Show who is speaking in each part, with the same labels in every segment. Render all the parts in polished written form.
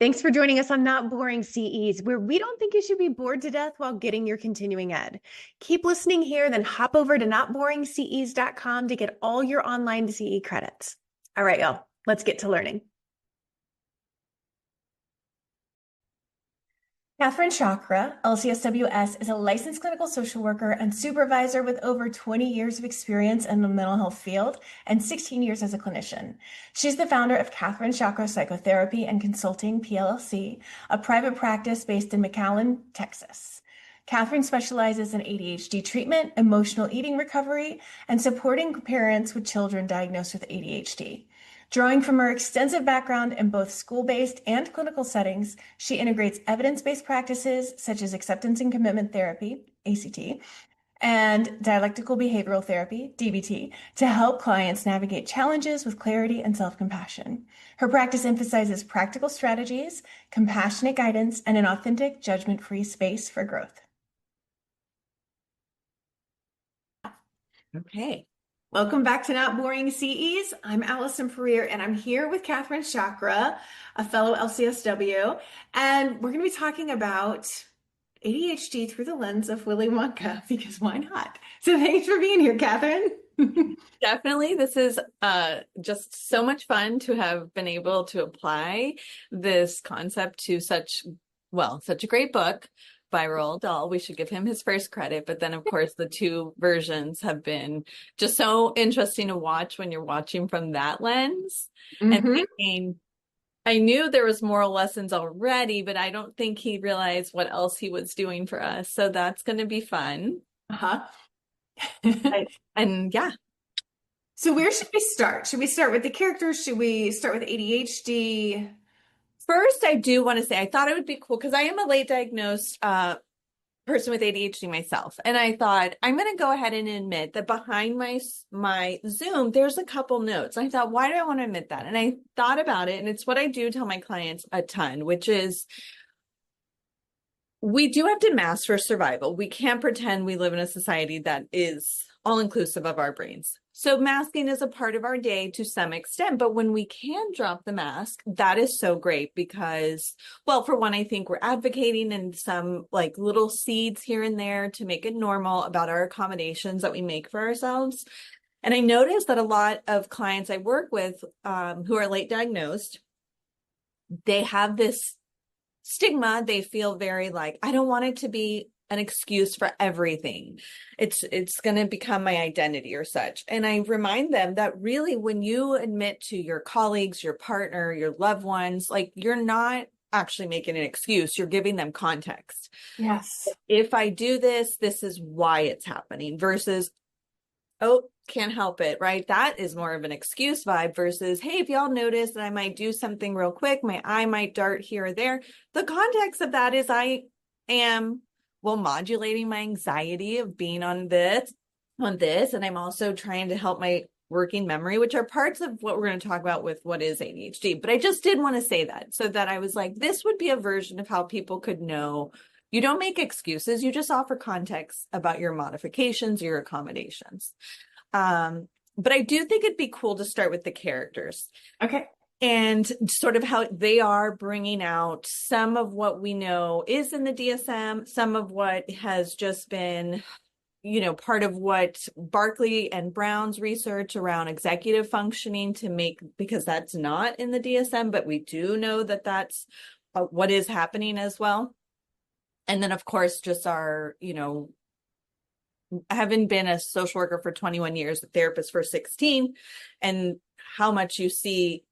Speaker 1: Thanks for joining us on Not Boring CEs, where we don't think you should be bored to death while getting your continuing ed. Keep listening here, then hop over to notboringces.com to get all your online CE credits. All right, y'all, let's get to learning. Kathryn Chacra, LCSW-S, is a licensed clinical social worker and supervisor with over 20 years of experience in the mental health field and 16 years as a clinician. She's the founder of Kathryn Chacra Psychotherapy and Consulting, PLLC, a private practice based in McAllen, Texas. Kathryn specializes in ADHD treatment, emotional eating recovery, and supporting parents with children diagnosed with ADHD. Drawing from her extensive background in both school-based and clinical settings, she integrates evidence-based practices such as acceptance and commitment therapy, ACT, and dialectical behavioral therapy, DBT, to help clients navigate challenges with clarity and self-compassion. Her practice emphasizes practical strategies, compassionate guidance, and an authentic, judgment-free space for growth. Okay. Welcome back to Not Boring CEs. I'm Allison Puryear, and I'm here with Kathryn Chacra, a fellow LCSW, and we're going to be talking about ADHD through the lens of Willy Wonka, because why not? So thanks for being here, Kathryn.
Speaker 2: Definitely. This is just so much fun to have been able to apply this concept to such a great book by Roald Dahl. We should give him his first credit. But then, of course, the two versions have been just so interesting to watch when you're watching from that lens. And thinking, I knew there was moral lessons already, but I don't think he realized what else he was doing for us. So that's going to be fun. And yeah.
Speaker 1: So where should we start? Should we start with the characters? Should we start with ADHD?
Speaker 2: First, I do want to say I thought it would be cool because I am a late diagnosed person with ADHD myself. And I thought I'm going to go ahead and admit that behind my Zoom, there's a couple notes. I thought, why do I want to admit that? And I thought about it. And it's what I do tell my clients a ton, which is we do have to mask for survival. We can't pretend we live in a society that is all inclusive of our brains. So masking is a part of our day to some extent, but when we can drop the mask, that is so great because, well, for one, I think we're advocating in some like little seeds here and there to make it normal about our accommodations that we make for ourselves. And I noticed that a lot of clients I work with who are late diagnosed, they have this stigma. They feel very like, I don't want it to be an excuse for everything. It's going to become my identity or such. And I remind them that really when you admit to your colleagues, your partner, your loved ones, like you're not actually making an excuse, you're giving them context.
Speaker 1: Yes.
Speaker 2: If I do this, this is why it's happening versus, oh, can't help it, right? That is more of an excuse vibe versus, hey, if y'all notice that I might do something real quick, my eye might dart here or there. The context of that is I am modulating my anxiety of being on this, and I'm also trying to help my working memory, which are parts of what we're going to talk about with what is ADHD. But I just did want to say that so that I was like, this would be a version of how people could know you don't make excuses, you just offer context about your modifications, your accommodations. But I do think it'd be cool to start with the characters.
Speaker 1: Okay.
Speaker 2: And sort of how they are bringing out some of what we know is in the DSM, some of what has just been, part of what Barkley and Brown's research around executive functioning because that's not in the DSM, but we do know that that's what is happening as well. And then, of course, just our, having been a social worker for 21 years, a therapist for 16, and how much you see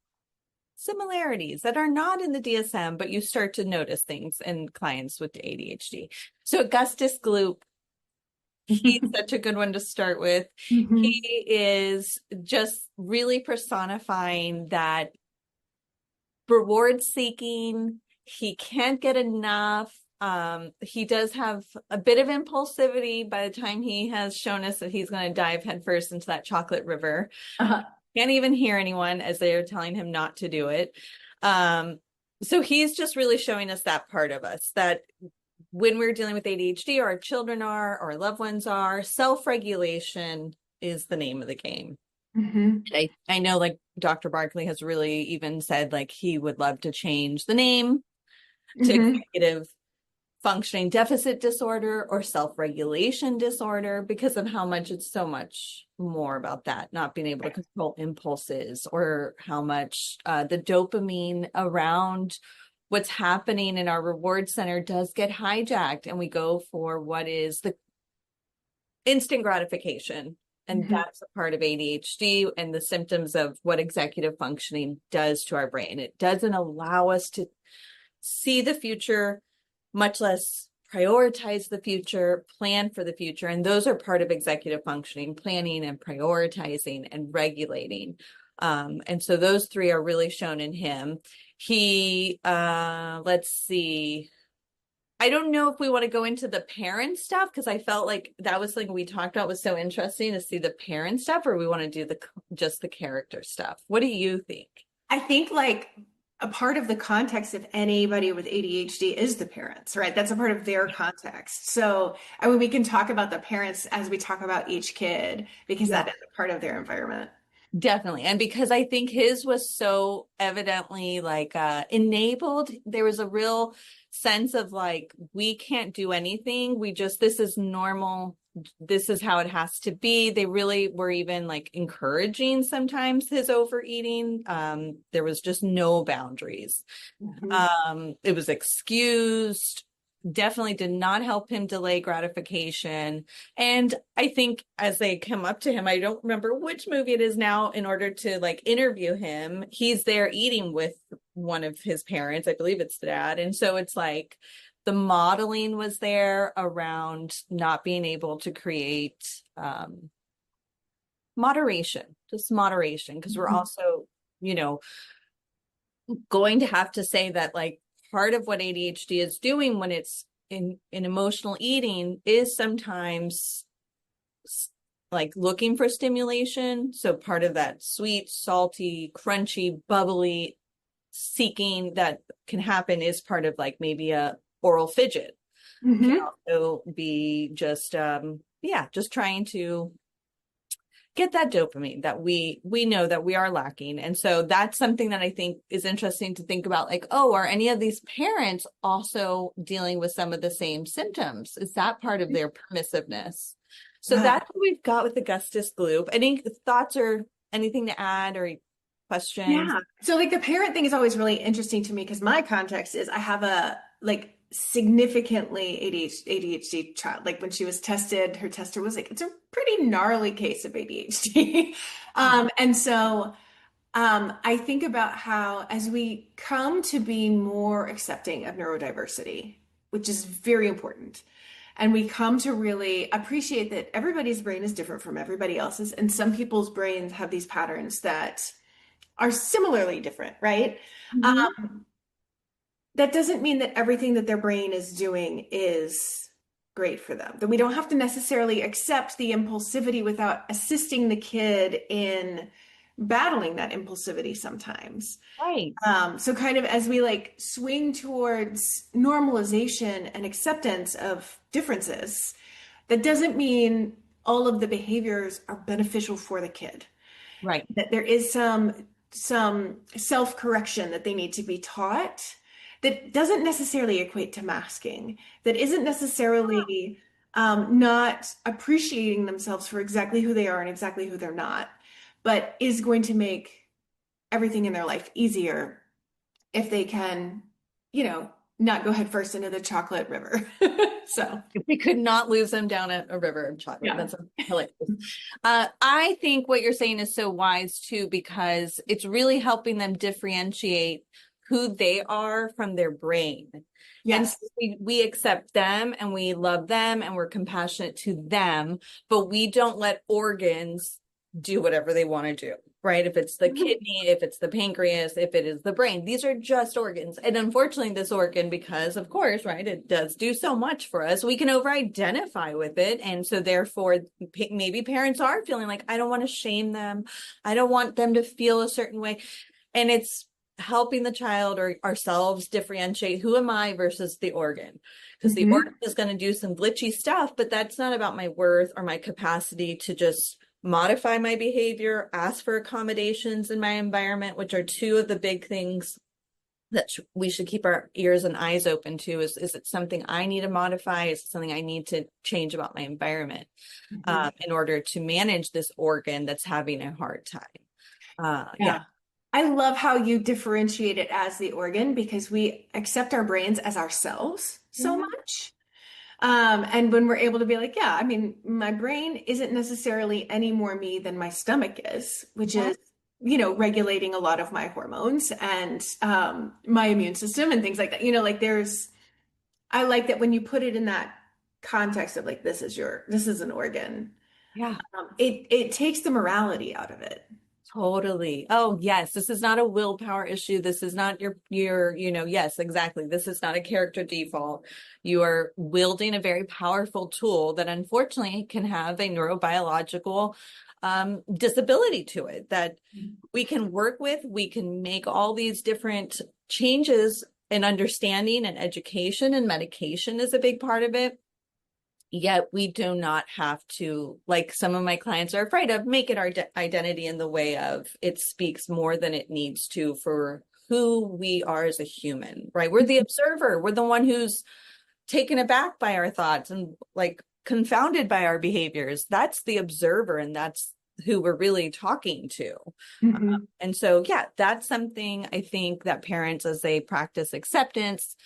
Speaker 2: similarities that are not in the DSM, but you start to notice things in clients with ADHD. So Augustus Gloop, he's such a good one to start with. He is just really personifying that reward seeking. He can't get enough. He does have a bit of impulsivity by the time he has shown us that he's going to dive headfirst into that chocolate river. Can't even hear anyone as they are telling him not to do it. So he's just really showing us that part of us, that when we're dealing with ADHD, or our children are, or our loved ones are, self-regulation is the name of the game. I know, like, Dr. Barkley has really even said like he would love to change the name to
Speaker 1: Hmm.
Speaker 2: executive functioning deficit disorder or self-regulation disorder, because of how much it's so much more about that, not being able to control impulses, or how much the dopamine around what's happening in our reward center does get hijacked, and we go for what is the instant gratification. And
Speaker 1: Hmm.
Speaker 2: that's a part of ADHD and the symptoms of what executive functioning does to our brain. It doesn't allow us to see the future, much less prioritize the future, plan for the future. And those are part of executive functioning: planning and prioritizing and regulating. And so those three are really shown in him. He, let's see, I don't know if we want to go into the parent stuff, because I felt like that was something we talked about was so interesting to see the parent stuff, or we want to do just the character stuff. What do you think?
Speaker 1: I think like a part of the context of anybody with ADHD is the parents, right? That's a part of their context. So, I mean, we can talk about the parents as we talk about each kid because
Speaker 2: Yeah.
Speaker 1: that is a part of their environment.
Speaker 2: Definitely. And because I think his was so evidently like enabled, there was a real sense of like, we can't do anything. This is normal. This is how it has to be. They really were even like encouraging sometimes his overeating. There was just no boundaries.
Speaker 1: Mhm.
Speaker 2: It was excused, definitely did not help him delay gratification. And I think as they come up to him, I don't remember which movie it is now, in order to like interview him, he's there eating with one of his parents. I believe it's the dad. And so it's like the modeling was there around not being able to create moderation, just moderation, because we're
Speaker 1: Mhm.
Speaker 2: also, you know, going to have to say that like part of what ADHD is doing when it's in emotional eating is sometimes like looking for stimulation. So part of that sweet, salty, crunchy, bubbly seeking that can happen is part of like maybe a oral fidget. Can
Speaker 1: Mhm.
Speaker 2: also be just yeah, just trying to get that dopamine that we know that we are lacking. And so that's something that I think is interesting to think about, like, oh, are any of these parents also dealing with some of the same symptoms? Is that part of their permissiveness? So
Speaker 1: Wow.
Speaker 2: that's what we've got with Augustus Gloop. Any thoughts or anything to add or questions?
Speaker 1: Yeah. So like the parent thing is always really interesting to me because my context is I have a like significantly ADHD child. Like when she was tested, her tester was like, it's a pretty gnarly case of ADHD. And so I think about how as we come to be more accepting of neurodiversity, which is very important, and we come to really appreciate that everybody's brain is different from everybody else's, and some people's brains have these patterns that are similarly different, right?
Speaker 2: Mhm.
Speaker 1: That doesn't mean that everything that their brain is doing is great for them. That we don't have to necessarily accept the impulsivity without assisting the kid in battling that impulsivity sometimes.
Speaker 2: Right.
Speaker 1: So kind of as we like swing towards normalization and acceptance of differences, that doesn't mean all of the behaviors are beneficial for the kid.
Speaker 2: Right.
Speaker 1: That there is some self-correction that they need to be taught that doesn't necessarily equate to masking, that isn't necessarily not appreciating themselves for exactly who they are and exactly who they're not, but is going to make everything in their life easier if they can, not go headfirst into the chocolate river. So,
Speaker 2: If we could not lose them down at a river of chocolate.
Speaker 1: yeah.
Speaker 2: That's hilarious. I think what you're saying is so wise too, because it's really helping them differentiate who they are from their brain. And so
Speaker 1: Yes.
Speaker 2: we accept them and we love them and we're compassionate to them, but we don't let organs do whatever they want to do, right? If it's the
Speaker 1: Mhm.
Speaker 2: kidney, if it's the pancreas, if it is the brain, these are just organs. And unfortunately, this organ, because of course, right, it does do so much for us, we can over-identify with it. And so therefore, maybe parents are feeling like, I don't want to shame them. I don't want them to feel a certain way. And it's helping the child or ourselves differentiate who am I versus the organ, because the organ
Speaker 1: Mhm.
Speaker 2: is going to do some glitchy stuff, but that's not about my worth or my capacity to just modify my behavior, ask for accommodations in my environment, which are two of the big things that we should keep our ears and eyes open to. Is it something I need to modify? Is it something I need to change about my environment in order to manage this organ that's having a hard time? Yeah.
Speaker 1: Yeah. I love how you differentiate it as the organ because we accept our brains as ourselves so
Speaker 2: Mhm.
Speaker 1: much. And when we're able to be like, yeah, I mean, my brain isn't necessarily any more me than my stomach is, which
Speaker 2: Yeah.
Speaker 1: is, regulating a lot of my hormones and my immune system and things like that. Like I like that when you put it in that context of like, this is an organ.
Speaker 2: Yeah.
Speaker 1: It takes the morality out of it.
Speaker 2: Totally. Oh, yes. This is not a willpower issue. This is not yes, exactly. This is not a character default. You are wielding a very powerful tool that unfortunately can have a neurobiological disability to it that we can work with. We can make all these different changes in understanding, and education and medication is a big part of it. Yet we do not have to, like some of my clients are afraid of, make it our identity in the way of it speaks more than it needs to for who we are as a human, right? We're the observer. We're the one who's taken aback by our thoughts and like confounded by our behaviors. That's the observer, and that's who we're really talking to.
Speaker 1: Mhm.
Speaker 2: And so, yeah, that's something I think that parents, as they practice acceptance,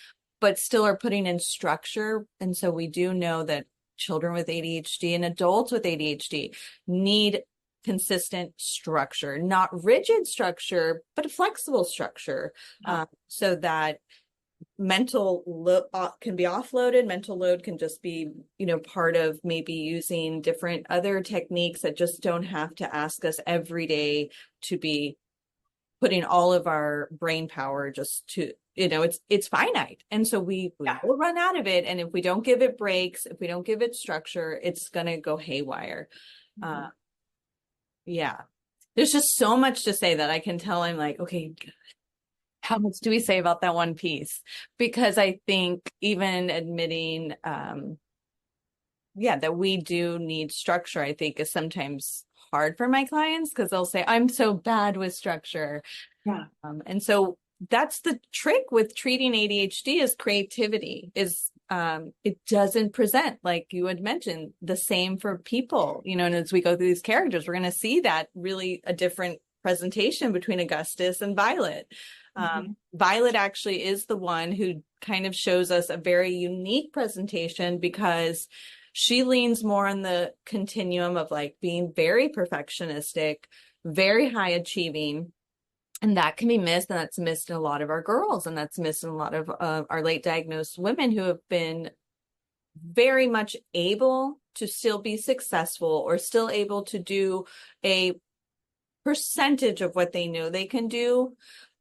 Speaker 2: but still are putting in structure. And so we do know that children with ADHD and adults with ADHD need consistent structure, not rigid structure, but a flexible structure, so that can be offloaded. Mental load can just be, part of maybe using different other techniques that just don't have to ask us every day to be putting all of our brain power just to, it's finite. And so we
Speaker 1: Yeah.
Speaker 2: will run out of it. And if we don't give it breaks, if we don't give it structure, it's going to go haywire.
Speaker 1: Mhm.
Speaker 2: Yeah. There's just so much to say that I can tell I'm like, okay, how much do we say about that one piece? Because I think even admitting, that we do need structure, I think is sometimes hard for my clients because they'll say, I'm so bad with structure.
Speaker 1: Yeah.
Speaker 2: And so that's the trick with treating ADHD is creativity is it doesn't present, like you had mentioned, the same for people, and as we go through these characters, we're going to see that really a different presentation between Augustus and Violet.
Speaker 1: Mhm.
Speaker 2: Violet actually is the one who kind of shows us a very unique presentation because she leans more on the continuum of like being very perfectionistic, very high achieving, and that can be missed, and that's missed in a lot of our girls, and that's missed in a lot of our late diagnosed women who have been very much able to still be successful or still able to do a percentage of what they know they can do.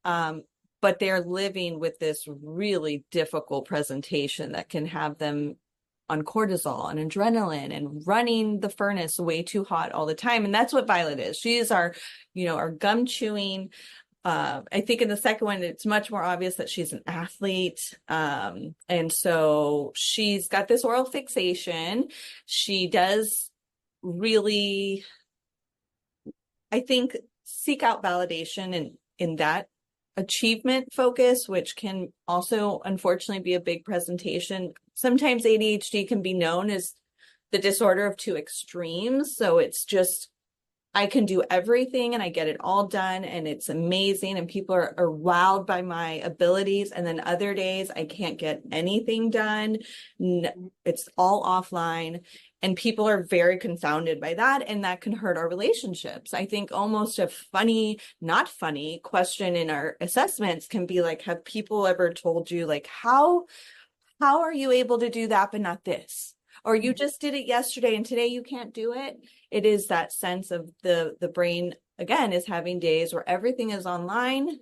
Speaker 2: But they're living with this really difficult presentation that can have them on cortisol and adrenaline and running the furnace way too hot all the time. And that's what Violet is. She is our gum chewing. I think in the second one, it's much more obvious that she's an athlete. And so she's got this oral fixation. She does really, I think, seek out validation in that achievement focus, which can also unfortunately be a big presentation. Sometimes ADHD can be known as the disorder of two extremes. So it's just, I can do everything and I get it all done and it's amazing and people are wowed by my abilities. And then other days I can't get anything done. It's all offline. And people are very confounded by that. And that can hurt our relationships. I think almost a funny, not funny question in our assessments can be like, have people ever told you like, how are you able to do that, but not this? Or you just did it yesterday and today you can't do it. It is that sense of the brain, again, is having days where everything is online,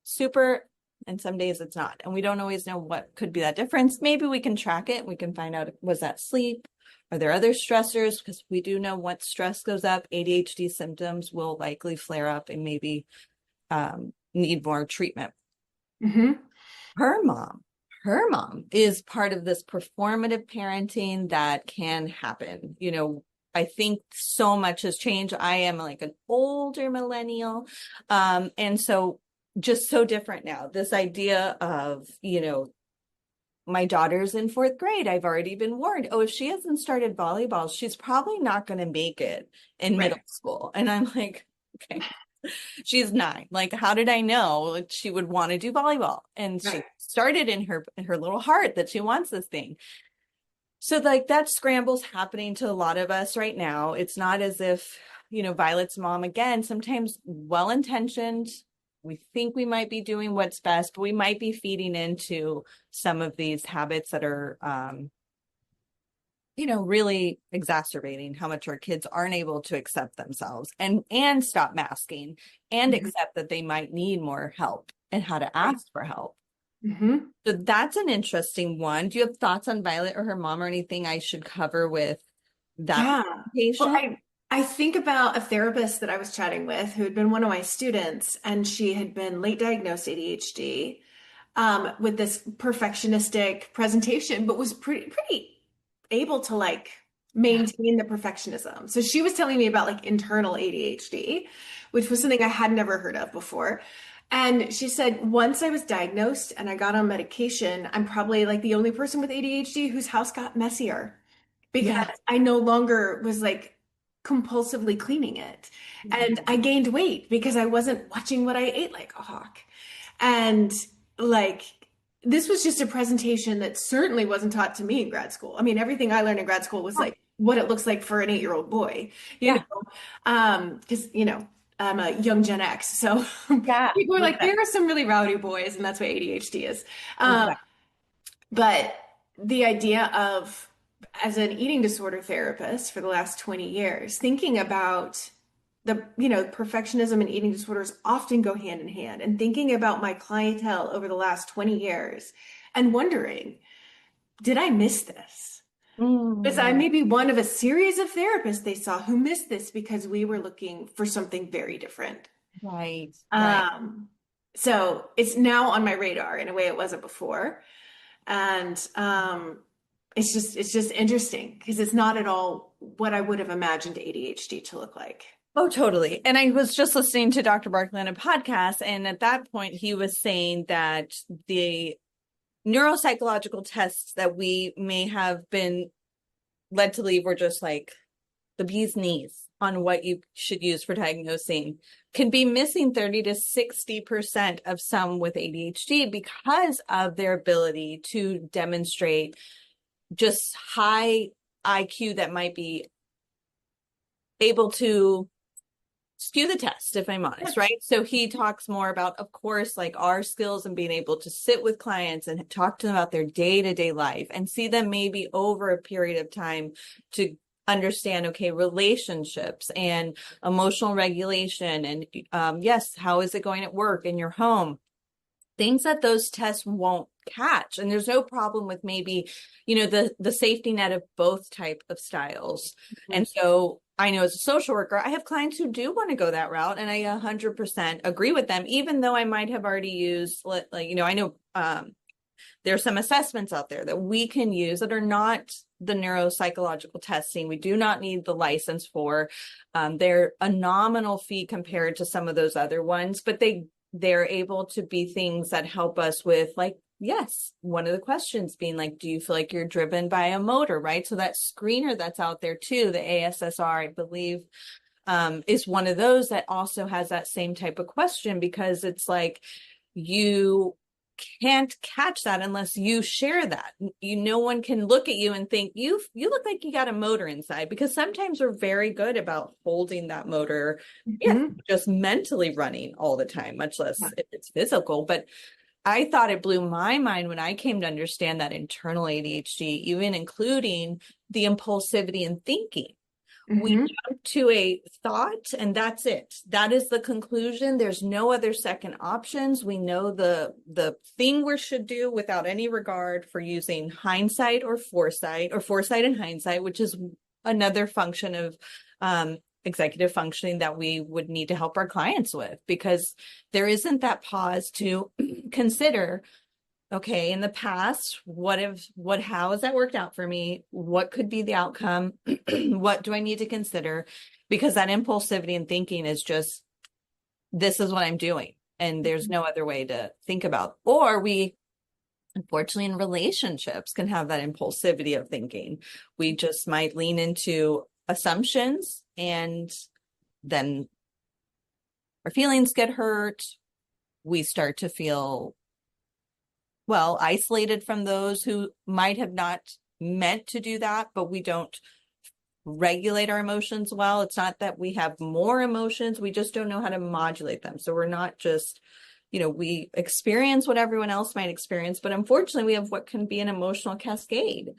Speaker 2: super, and some days it's not. And we don't always know what could be that difference. Maybe we can track it. We can find out, was that sleep? Are there other stressors? Because we do know once stress goes up, ADHD symptoms will likely flare up and maybe need more treatment.
Speaker 1: Mhm.
Speaker 2: Her mom her mom is part of this performative parenting that can happen. I think so much has changed. I am like an older millennial. And so just so different now. This idea of, my daughter's in fourth grade. I've already been warned. Oh, if she hasn't started volleyball, she's probably not going to make it in
Speaker 1: Right.
Speaker 2: middle school. And I'm like, okay, she's 9. Like, how did I know she would want to do volleyball? And she
Speaker 1: Right.
Speaker 2: started in her little heart that she wants this thing. So like that scramble's happening to a lot of us right now. It's not as if, Violet's mom, again, sometimes well-intentioned. We think we might be doing what's best, but we might be feeding into some of these habits that are, really exacerbating how much our kids aren't able to accept themselves and stop masking and
Speaker 1: Mhm.
Speaker 2: accept that they might need more help and how to
Speaker 1: Right.
Speaker 2: ask for help.
Speaker 1: Mhm.
Speaker 2: So that's an interesting one. Do you have thoughts on Violet or her mom or anything I should cover with that
Speaker 1: Yeah. Well,
Speaker 2: presentation?
Speaker 1: I think about a therapist that I was chatting with who had been one of my students, and she had been late diagnosed ADHD, with this perfectionistic presentation, but was pretty able to like
Speaker 2: Yeah.
Speaker 1: maintain the perfectionism. So she was telling me about like internal ADHD, which was something I had never heard of before. And she said, once I was diagnosed and I got on medication, I'm probably like the only person with ADHD whose house got messier because
Speaker 2: Yeah.
Speaker 1: I no longer was like compulsively cleaning it. And I gained weight because I wasn't watching what I ate like a hawk. And like, this was just a presentation that certainly wasn't taught to me in grad school. I mean, everything I learned in grad school was like what it looks like for an 8-year-old boy,
Speaker 2: Yeah.
Speaker 1: because, I'm a young Gen X. So
Speaker 2: Yeah.
Speaker 1: people are
Speaker 2: Look
Speaker 1: like,
Speaker 2: at that.
Speaker 1: there are some really rowdy boys, and that's what ADHD is. Um,
Speaker 2: Exactly.
Speaker 1: but the idea of, as an eating disorder therapist for the last 20 years, thinking about perfectionism and eating disorders often go hand in hand, and thinking about my clientele over the last 20 years and wondering, did I miss this? Was I
Speaker 2: Mm,
Speaker 1: maybe one of a series of therapists they saw who missed this because we were looking for something very different?
Speaker 2: right. Right.
Speaker 1: Um, so it's now on my radar in a way it wasn't before. And it's just interesting because it's not at all what I would have imagined ADHD to look like.
Speaker 2: Oh, totally. And I was just listening to Dr. Barkley on a podcast, and at that point, he was saying that the neuropsychological tests that we may have been led to believe were just like the bee's knees on what you should use for diagnosing can be missing 30 to 60% of some with ADHD because of their ability to demonstrate just high IQ that might be able to skew the test, if I'm honest, right? So he talks more about, of course, like our skills and being able to sit with clients and talk to them about their day-to-day life and see them maybe over a period of time to understand, okay, relationships and emotional regulation. And yes, how is it going at work, in your home? Things that those tests won't catch. And there's no problem with maybe, the safety net of both type of styles. And
Speaker 1: Mhm.
Speaker 2: so I know as a social worker, I have clients who do want to go that route, and I 100% agree with them, even though I might have already used, like, I know there's some assessments out there that we can use that are not the neuropsychological testing. We do not need the license for. They're a nominal fee compared to some of those other ones, but they're able to be things that help us with, like, yes, one of the questions being like, do you feel like you're driven by a motor, right? So that screener that's out there too, the ASSR, I believe, is one of those that also has that same type of question, because it's like you can't catch that unless you share that. No one can look at you and think you look like you got a motor inside, because sometimes we're very good about holding that motor, yeah,
Speaker 1: Mhm.
Speaker 2: just mentally running all the time, much less
Speaker 1: Yeah.
Speaker 2: if it's physical. But I thought it blew my mind when I came to understand that internal ADHD, even including the impulsivity and thinking. We
Speaker 1: Mhm.
Speaker 2: jump to a thought and that's it. That is the conclusion. There's no other second options. We know the thing we should do without any regard for using hindsight or foresight and hindsight, which is another function of executive functioning that we would need to help our clients with, because there isn't that pause to consider, okay, in the past, how has that worked out for me? What could be the outcome? What do I need to consider? Because that impulsivity and thinking is just, this is what I'm doing. And there's no other way to think about. Or we, unfortunately, in relationships can have that impulsivity of thinking. We just might lean into assumptions, and then our feelings get hurt. We start to feel, well, isolated from those who might have not meant to do that, but we don't regulate our emotions well. It's not that we have more emotions, we just don't know how to modulate them. So we're not just, we experience what everyone else might experience, but unfortunately we have what can be an emotional cascade.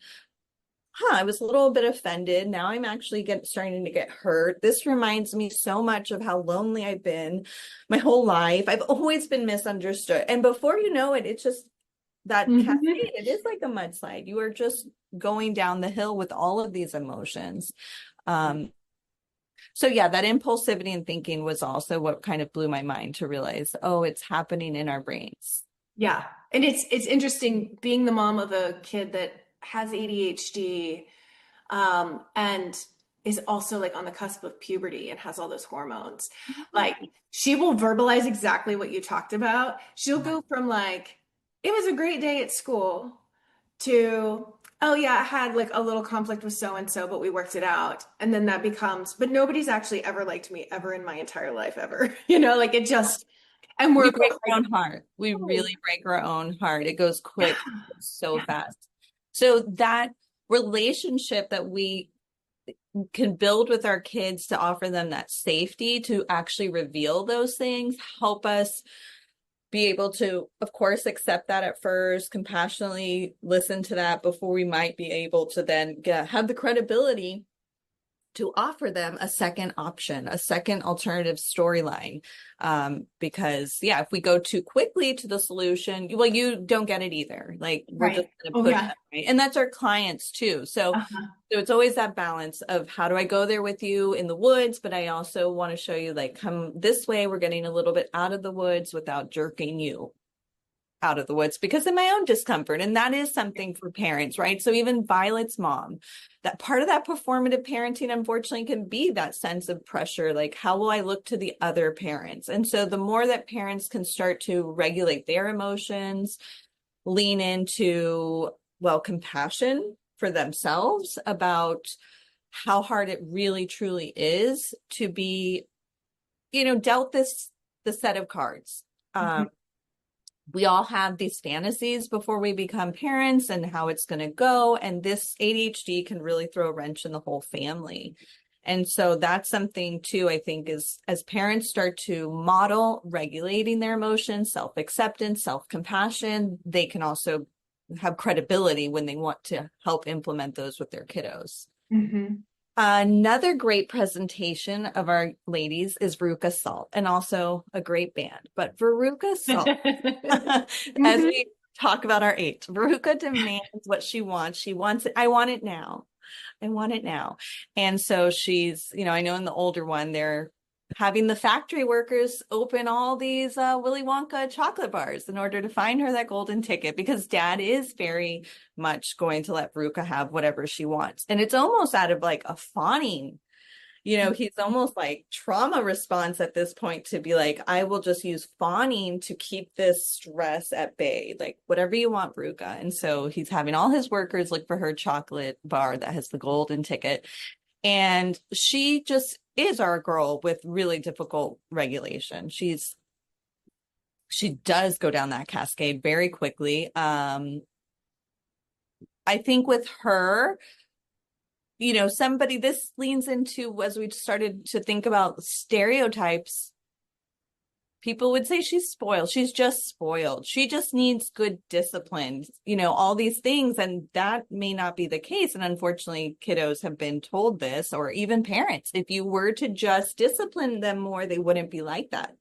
Speaker 2: I was a little bit offended. Now I'm actually starting to get hurt. This reminds me so much of how lonely I've been my whole life. I've always been misunderstood. And before you know it, it's just that cascade. It is like a mudslide. You are just going down the hill with all of these emotions. So yeah, that impulsivity and thinking was also what kind of blew my mind to realize, oh, it's happening in our brains.
Speaker 1: Yeah. And it's interesting being the mom of a kid that has ADHD, and is also like on the cusp of puberty and has all those hormones. Like she will verbalize exactly what you talked about. She'll go from like, it was a great day at school to, oh yeah, I had like a little conflict with so and so, but we worked it out. And then that becomes, but nobody's actually ever liked me ever in my entire life ever. Like it just, and
Speaker 2: We
Speaker 1: we're
Speaker 2: break
Speaker 1: both
Speaker 2: our
Speaker 1: like,
Speaker 2: own heart. We
Speaker 1: oh,
Speaker 2: really break our own heart. It goes quick, so
Speaker 1: yeah.
Speaker 2: fast. So that relationship that we can build with our kids to offer them that safety to actually reveal those things, help us be able to, of course, accept that at first, compassionately listen to that before we might be able to then have the credibility to offer them a second option, a second alternative storyline. Because yeah, if we go too quickly to the solution, well, you don't get it either. Like we're just
Speaker 1: Right.
Speaker 2: going to
Speaker 1: Oh
Speaker 2: push
Speaker 1: yeah.
Speaker 2: that way. And that's our clients too. So it's always that balance of how do I go there with you in the woods, but I also want to show you like, come this way, we're getting a little bit out of the woods without jerking you out of the woods because of my own discomfort. And that is something for parents, right? So even Violet's mom, that part of that performative parenting, unfortunately, can be that sense of pressure. Like, how will I look to the other parents? And so the more that parents can start to regulate their emotions, lean into, well, compassion for themselves about how hard it really truly is to be, dealt the set of cards. We all have these fantasies before we become parents and how it's going to go. And this ADHD can really throw a wrench in the whole family. And so that's something too, I think, is as parents start to model regulating their emotions, self-acceptance, self-compassion, they can also have credibility when they want to help implement those with their kiddos. Another great presentation of our ladies is Veruca Salt, and also a great band. But Veruca Salt, as we talk about our age, Veruca demands what she wants. She wants it. I want it now. I want it now. And so she's, I know in the older one, they're having the factory workers open all these Willy Wonka chocolate bars in order to find her that golden ticket, because dad is very much going to let Veruca have whatever she wants. And it's almost out of like a fawning, he's almost like trauma response at this point to be like, I will just use fawning to keep this stress at bay, like whatever you want, Veruca. And so he's having all his workers look for her chocolate bar that has the golden ticket. And she just is our girl with really difficult regulation. She does go down that cascade very quickly. I think with her, this leans into, as we started to think about stereotypes, people would say she's spoiled. She's just spoiled. She just needs good discipline, all these things. And that may not be the case. And unfortunately, kiddos have been told this, or even parents, if you were to just discipline them more, they wouldn't be like that.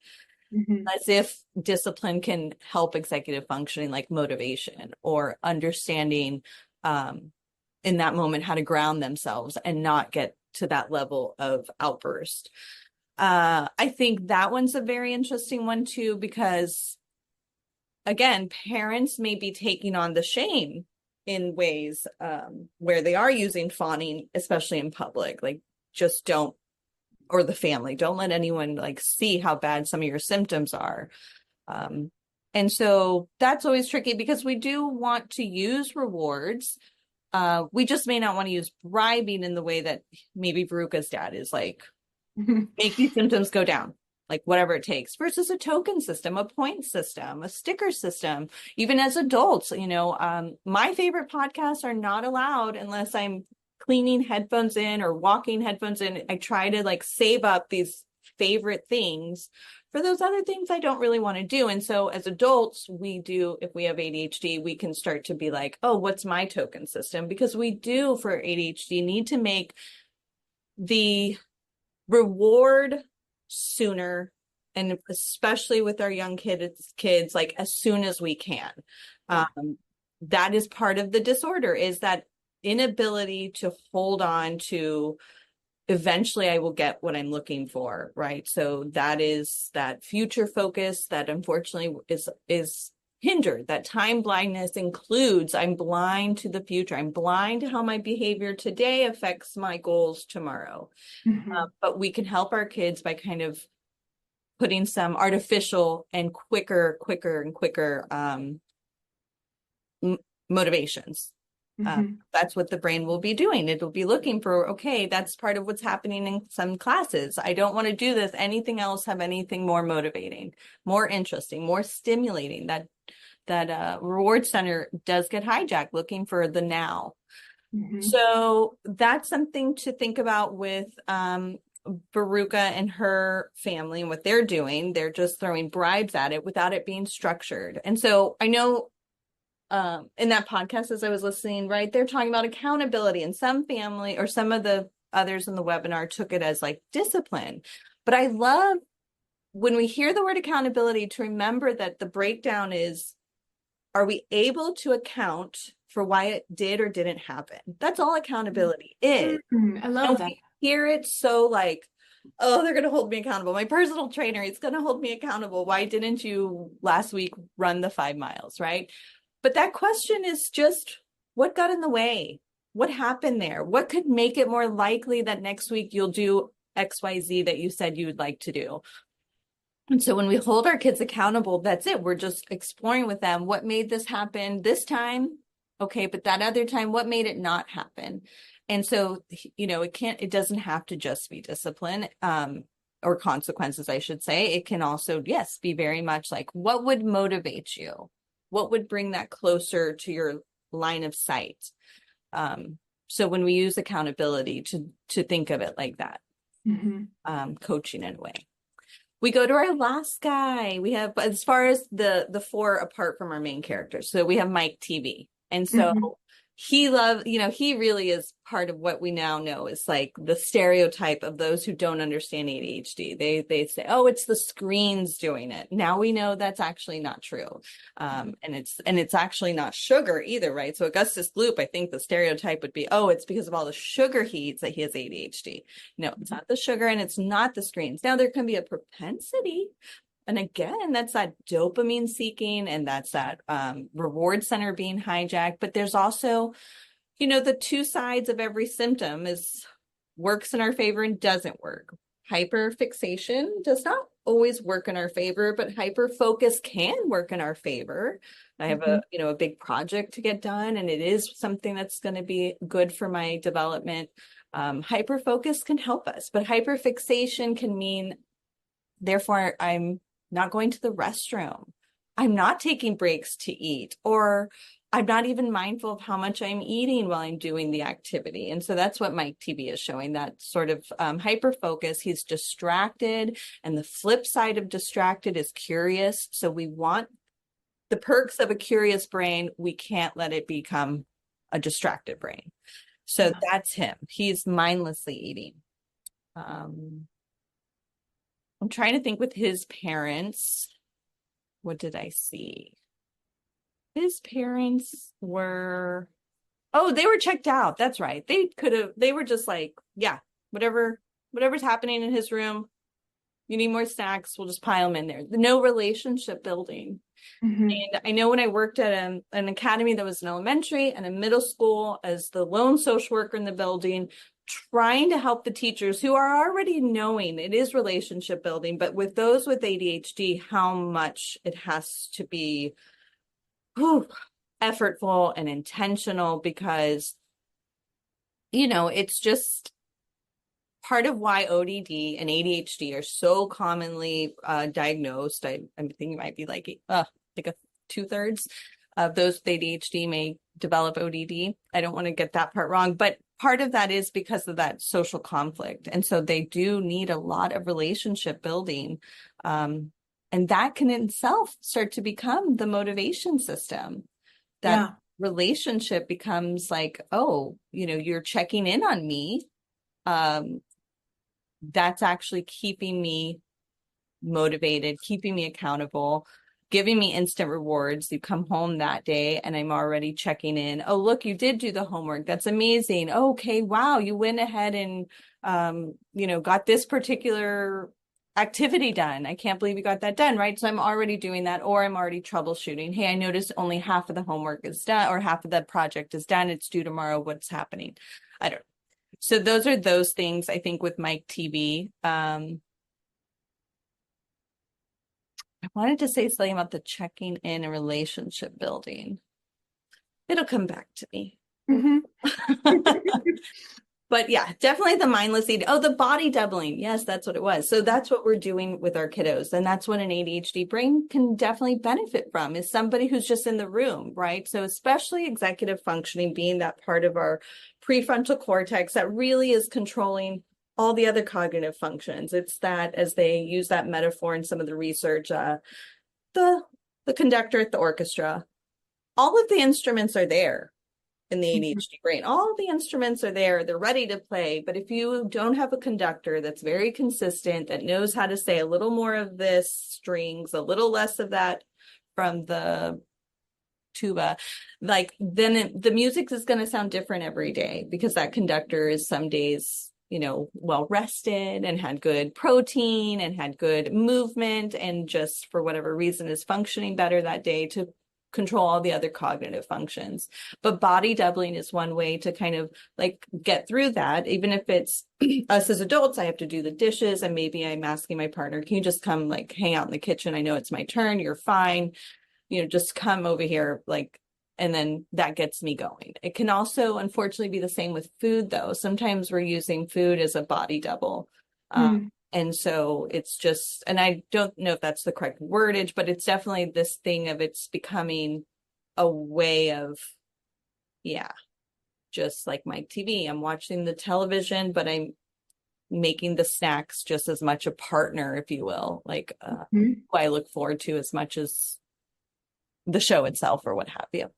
Speaker 2: As if discipline can help executive functioning, like motivation or understanding in that moment how to ground themselves and not get to that level of outburst. I think that one's a very interesting one too, because again, parents may be taking on the shame in ways where they are using fawning, especially in public. Like, just don't, or the family, don't let anyone like see how bad some of your symptoms are. And so that's always tricky because we do want to use rewards. We just may not want to use bribing in the way that maybe Veruca's dad is like, make these symptoms go down, like whatever it takes, versus a token system, a point system, a sticker system. Even as adults, my favorite podcasts are not allowed unless I'm cleaning headphones in or walking headphones in. I try to like save up these favorite things for those other things I don't really want to do. And so as adults, we do, if we have ADHD, we can start to be like, oh, what's my token system? Because we do, for ADHD, need to make the reward sooner, and especially with our young kids, like as soon as we can. That is part of the disorder, is that inability to hold on to eventually I will get what I'm looking for, right? So that is that future focus that unfortunately is hindered. That time blindness includes I'm blind to the future. I'm blind to how my behavior today affects my goals tomorrow. But we can help our kids by kind of putting some artificial and quicker motivations. That's what the brain will be doing. It'll be looking for, okay, that's part of what's happening in some classes. I don't want to do this. Anything else have anything more motivating, more interesting, more stimulating? That reward center does get hijacked, looking for the now. So that's something to think about with Veruca and her family and what they're doing. They're just throwing bribes at it without it being structured. And so I know in that podcast, as I was listening, right, they're talking about accountability, and some family or some of the others in the webinar took it as like discipline. But I love when we hear the word accountability to remember that the breakdown is, are we able to account for why it did or didn't happen? That's all accountability is.
Speaker 1: I love that.
Speaker 2: We hear it so like, oh, they're going to hold me accountable. My personal trainer is going to hold me accountable. Why didn't you last week run the 5 miles, right? But that question is just, what got in the way? What happened there? What could make it more likely that next week you'll do XYZ that you said you would like to do? And so when we hold our kids accountable, that's it. We're just exploring with them, what made this happen this time? Okay, but that other time, what made it not happen? And so, it doesn't have to just be discipline or consequences, I should say. It can also, yes, be very much like, what would motivate you? What would bring that closer to your line of sight? So when we use accountability to think of it like that, coaching in a way. We go to our last guy. We have, as far as the 4 apart from our main characters, so we have Mike Teevee. And so he really is part of what we now know is like the stereotype of those who don't understand ADHD. They say, oh, it's the screens doing it. Now we know that's actually not true. And it's actually not sugar either, right? So Augustus Gloop, I think the stereotype would be, oh, it's because of all the sugar he eats that he has ADHD. No, it's not the sugar and it's not the screens. Now there can be a propensity. And again, that's that dopamine seeking, and that's that reward center being hijacked. But there's also, the 2 sides of every symptom is works in our favor and doesn't work. Hyperfixation does not always work in our favor, but hyperfocus can work in our favor. I have a big project to get done, and it is something that's going to be good for my development. Hyperfocus can help us, but hyperfixation can mean, therefore, I'm not going to the restroom. I'm not taking breaks to eat, or I'm not even mindful of how much I'm eating while I'm doing the activity. And so that's what Mike Teevee is showing, that sort of hyper focus. He's distracted, and the flip side of distracted is curious. So we want the perks of a curious brain. We can't let it become a distracted brain. So that's him. He's mindlessly eating. I'm trying to think with his parents. What did I see? His parents were, they were checked out. That's right. They were just like, yeah, whatever's happening in his room, You need more snacks. We'll just pile them in there. No relationship building.
Speaker 1: Mhm.
Speaker 2: And I know when I worked at an academy that was an elementary and a middle school as the lone social worker in the building, trying to help the teachers who are already knowing it is relationship building, but with those with ADHD, how much it has to be effortful and intentional because, it's just part of why ODD and ADHD are so commonly diagnosed. I'm thinking it might be like a 2/3 of those with ADHD may develop ODD. I don't want to get that part wrong, but part of that is because of that social conflict. And so they do need a lot of relationship building. And that can in itself start to become the motivation system. That
Speaker 1: Yeah.
Speaker 2: relationship becomes like, oh, you're checking in on me. That's actually keeping me motivated, keeping me accountable, giving me instant rewards. You come home that day and I'm already checking in. Oh, look, you did do the homework. That's amazing. Okay, wow, you went ahead and got this particular activity done. I can't believe you got that done, right? So I'm already doing that, or I'm already troubleshooting. Hey, I noticed only half of the homework is done or half of the project is done. It's due tomorrow. What's happening? I don't know. So those are those things I think with Mike Teevee. I wanted to say something about the checking in and relationship building. It'll come back to me.
Speaker 1: Mhm.
Speaker 2: But yeah, definitely the mindless eating. Oh, the body doubling. Yes, that's what it was. So that's what we're doing with our kiddos. And that's what an ADHD brain can definitely benefit from, is somebody who's just in the room, right? So especially executive functioning being that part of our prefrontal cortex that really is controlling all the other cognitive functions. It's that, as they use that metaphor in some of the research, the conductor at the orchestra, all of the instruments are there in the ADHD brain. All the instruments are there, they're ready to play. But if you don't have a conductor that's very consistent, that knows how to say a little more of this strings, a little less of that from the tuba, then the music is going to sound different every day because that conductor is some days well rested and had good protein and had good movement and just for whatever reason is functioning better that day to control all the other cognitive functions. But body doubling is one way to kind of get through that. Even if it's us as adults, I have to do the dishes and maybe I'm asking my partner, can you just come hang out in the kitchen? I know it's my turn. You're fine. Just come over here. And then that gets me going. It can also, unfortunately, be the same with food, though. Sometimes we're using food as a body double. And so it's just, and I don't know if that's the correct wordage, but it's definitely this thing of it's becoming a way of, just like my TV. I'm watching the television, but I'm making the snacks just as much a partner, if you will, who I look forward to as much as the show itself or what have you.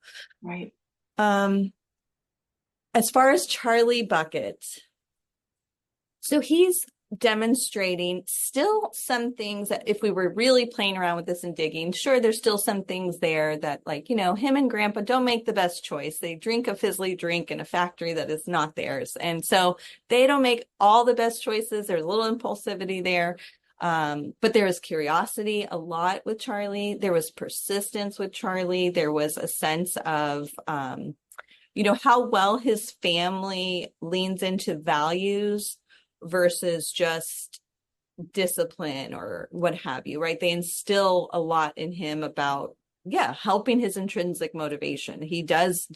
Speaker 1: Right.
Speaker 2: As far as Charlie Bucket, so he's demonstrating still some things that if we were really playing around with this and digging, sure, there's still some things there that him and grandpa don't make the best choice. They drink a fizzly drink in a factory that is not theirs. And so they don't make all the best choices. There's a little impulsivity there. But there was curiosity a lot with Charlie. There was persistence with Charlie. There was a sense of, how well his family leans into values versus just discipline or what have you, right? They instill a lot in him about, helping his intrinsic motivation. He does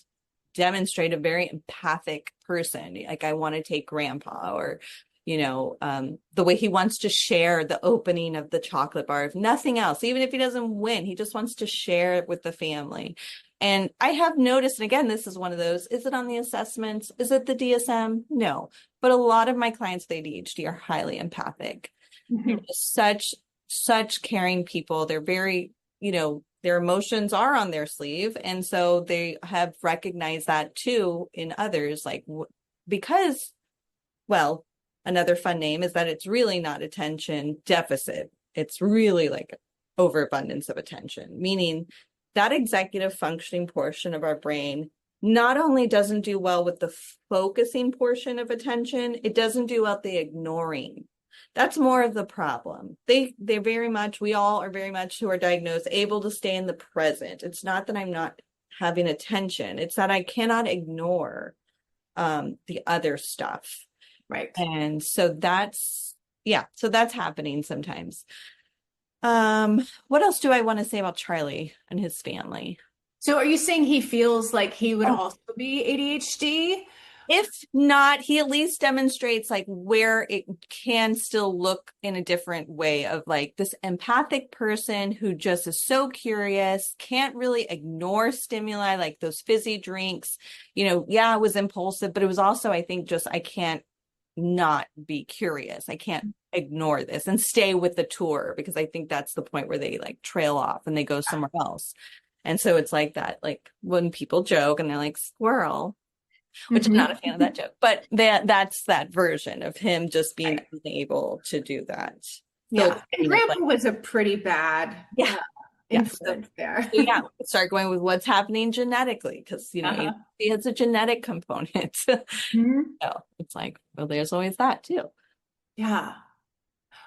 Speaker 2: demonstrate a very empathic person. I want to take grandpa, or the way he wants to share the opening of the chocolate bar, if nothing else, even if he doesn't win, he just wants to share it with the family. And I have noticed, and again, this is one of those, is it on the assessments? Is it the DSM? No, but a lot of my clients with ADHD are highly empathic. They're just such caring people. They're very, their emotions are on their sleeve. And so they have recognized that too in others, because, well, another fun name is that it's really not attention deficit. It's really overabundance of attention, meaning that executive functioning portion of our brain not only doesn't do well with the focusing portion of attention, it doesn't do well with the ignoring. That's more of the problem. They're very much, we all are very much who are diagnosed able to stay in the present. It's not that I'm not having attention. It's that I cannot ignore the other stuff.
Speaker 1: Right.
Speaker 2: And so so that's happening sometimes. What else do I want to say about Charlie and his family?
Speaker 1: So are you saying he feels like he would also be ADHD?
Speaker 2: If not, he at least demonstrates like where it can still look in a different way of like this empathic person who just is so curious, can't really ignore stimuli like those fizzy drinks. Yeah, it was impulsive, but it was also, I think, just I can't not be curious. I can't ignore this and stay with the tour, because I think that's the point where they like trail off and they go somewhere else. And so it's like that, like when people joke and they're like squirrel, which I'm not a fan of that joke, but that's that version of him just being unable to do that.
Speaker 1: Yeah. And Grandpa was a pretty bad influence there.
Speaker 2: Yeah, start going with what's happening genetically, because ADHD has a genetic component. So it's like, well, there's always that too.
Speaker 1: Yeah.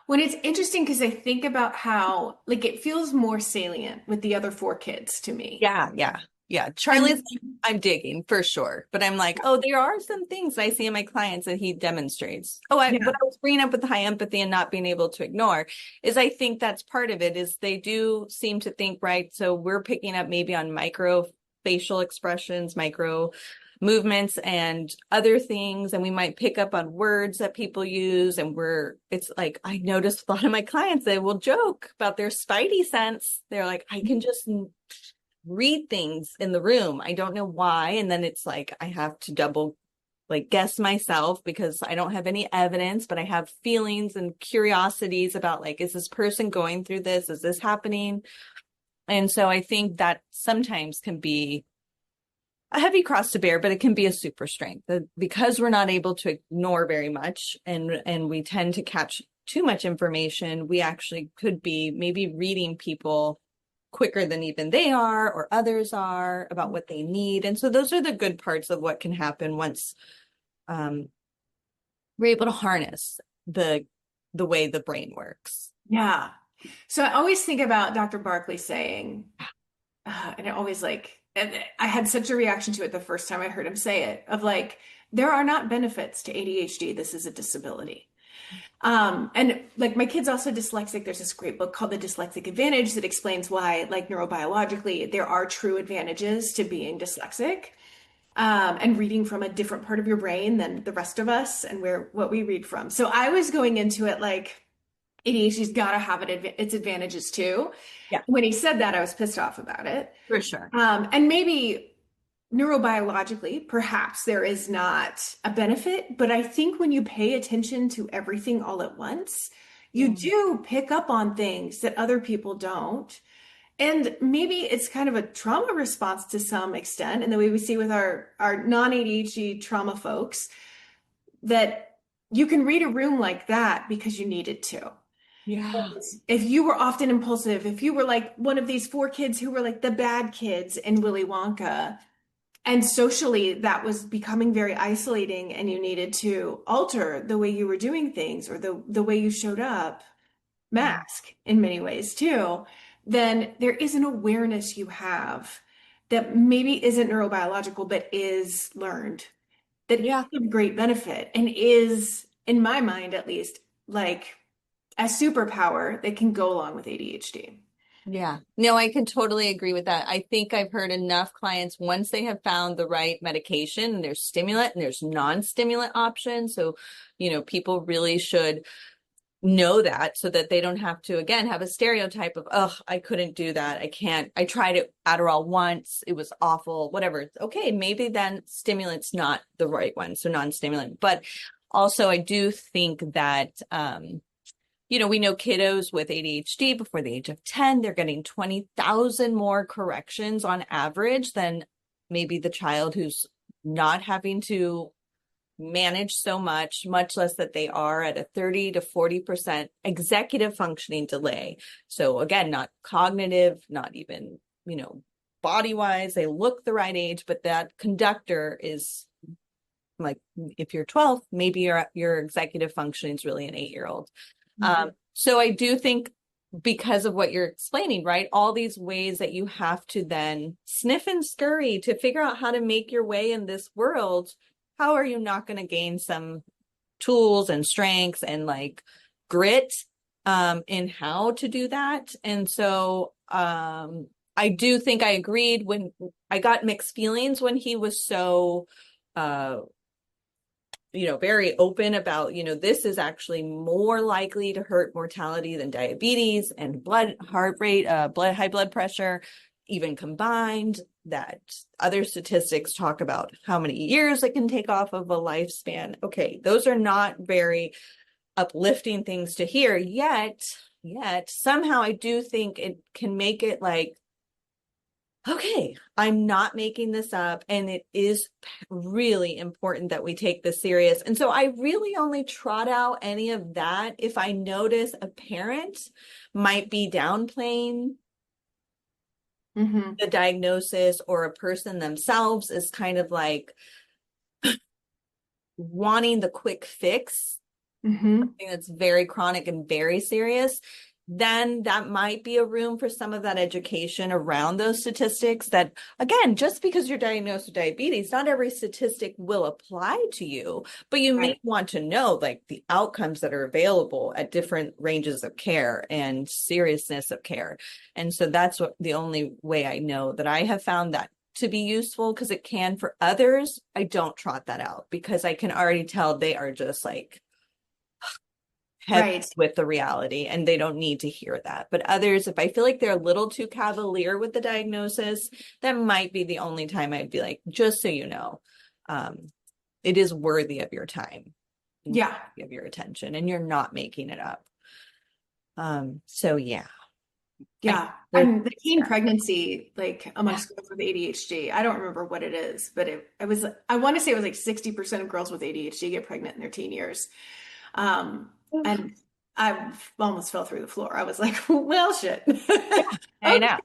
Speaker 1: When it's interesting because I think about how like it feels more salient with the other four kids to me.
Speaker 2: Yeah. Charlie's, I'm digging for sure, but I'm like, oh, there are some things I see in my clients that he demonstrates. What I was bringing up with the high empathy and not being able to ignore is I think that's part of it, is they do seem to think, right? So we're picking up maybe on micro facial expressions, micro movements and other things, and we might pick up on words that people use, and it's like I noticed a lot of my clients, they will joke about their spidey sense. They're like, I can just read things in the room. I don't know why. And then it's like I have to double like guess myself because I don't have any evidence, but I have feelings and curiosities about like, is this person going through this? Is this happening? And so I think that sometimes can be a heavy cross to bear, but it can be a super strength because we're not able to ignore very much and we tend to catch too much information. We actually could be maybe reading people quicker than even they are or others are about what they need. And so those are the good parts of what can happen once we're able to harness the way the brain works.
Speaker 1: Yeah. So I always think about Dr. Barkley saying, and I always like, and I had such a reaction to it the first time I heard him say it, of like, there are not benefits to ADHD. This is a disability. And like my kid's also dyslexic. There's this great book called The Dyslexic Advantage that explains why, like neurobiologically, there are true advantages to being dyslexic, and reading from a different part of your brain than the rest of us and what we read from. So I was going into it like ADHD's got to have its advantages too.
Speaker 2: Yeah.
Speaker 1: When he said that, I was pissed off about it.
Speaker 2: For sure.
Speaker 1: And maybe neurobiologically, perhaps there is not a benefit, but I think when you pay attention to everything all at once, you do pick up on things that other people don't. And maybe it's kind of a trauma response to some extent, in the way we see with our non-ADHD trauma folks, that you can read a room like that because you needed to.
Speaker 2: Yeah.
Speaker 1: If you were often impulsive, if you were like one of these four kids who were like the bad kids in Willy Wonka, and socially that was becoming very isolating and you needed to alter the way you were doing things or the way you showed up, mask in many ways too, then there is an awareness you have that maybe isn't neurobiological, but is learned, that is of great benefit and is, in my mind at least, like a superpower that can go along with ADHD.
Speaker 2: Yeah, no, I can totally agree with that. I think I've heard enough clients, once they have found the right medication, and there's stimulant and there's non-stimulant options. So, people really should know that so that they don't have to, again, have a stereotype of, oh, I couldn't do that. I can't. I tried it Adderall once. It was awful, whatever. Okay, maybe then stimulant's not the right one. So non-stimulant. But also I do think that, we know kiddos with ADHD before the age of 10, they're getting 20,000 more corrections on average than maybe the child who's not having to manage so much less that they are at a 30 to 40% executive functioning delay. So again, not cognitive, not even, body-wise, they look the right age, but that conductor is like, if you're 12, maybe your executive functioning is really an 8-year-old. So I do think because of what you're explaining, right? All these ways that you have to then sniff and scurry to figure out how to make your way in this world. How are you not going to gain some tools and strengths and like grit in how to do that? And so I do think I agreed when I got mixed feelings when he was so very open about, this is actually more likely to hurt mortality than diabetes and heart rate, high blood pressure, even combined. That other statistics talk about how many years it can take off of a lifespan. Okay, those are not very uplifting things to hear yet somehow I do think it can make it like, okay, I'm not making this up. And it is really important that we take this serious. And so I really only trot out any of that if I notice a parent might be downplaying the diagnosis, or a person themselves is kind of like wanting the quick fix, something that's very chronic and very serious. Then that might be a room for some of that education around those statistics that, again, just because you're diagnosed with diabetes, not every statistic will apply to you, but you may want to know like the outcomes that are available at different ranges of care and seriousness of care. And so that's the only way I know that I have found that to be useful, because it can for others. I don't trot that out because I can already tell they are just like, with the reality and they don't need to hear that. But others, if I feel like they're a little too cavalier with the diagnosis, that might be the only time I'd be like, just so you know, it is worthy of your time, of your attention, and you're not making it up. So yeah.
Speaker 1: And the teen pregnancy, like amongst girls with ADHD, I don't remember what it is, but I want to say it was like 60% of girls with ADHD get pregnant in their teen years. And I almost fell through the floor. I was like, well, shit.
Speaker 2: I know.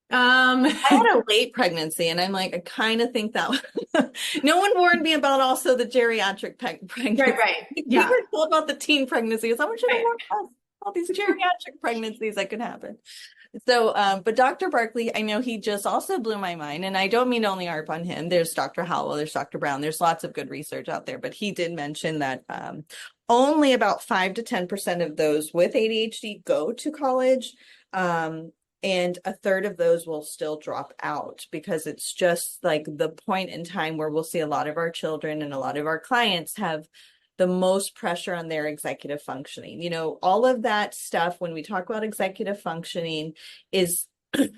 Speaker 1: I
Speaker 2: had a late pregnancy, and I'm like, I kind of think that no one warned me about also the geriatric pregnancy.
Speaker 1: Right.
Speaker 2: We were told about the teen pregnancies. Someone should have warned us all these geriatric pregnancies that could happen. So, but Dr. Barkley, I know he just also blew my mind, and I don't mean to only harp on him. There's Dr. Howell, there's Dr. Brown, there's lots of good research out there, but he did mention that only about 5 to 10% of those with ADHD go to college. And a third of those will still drop out because it's just like the point in time where we'll see a lot of our children and a lot of our clients have the most pressure on their executive functioning. All of that stuff, when we talk about executive functioning, is the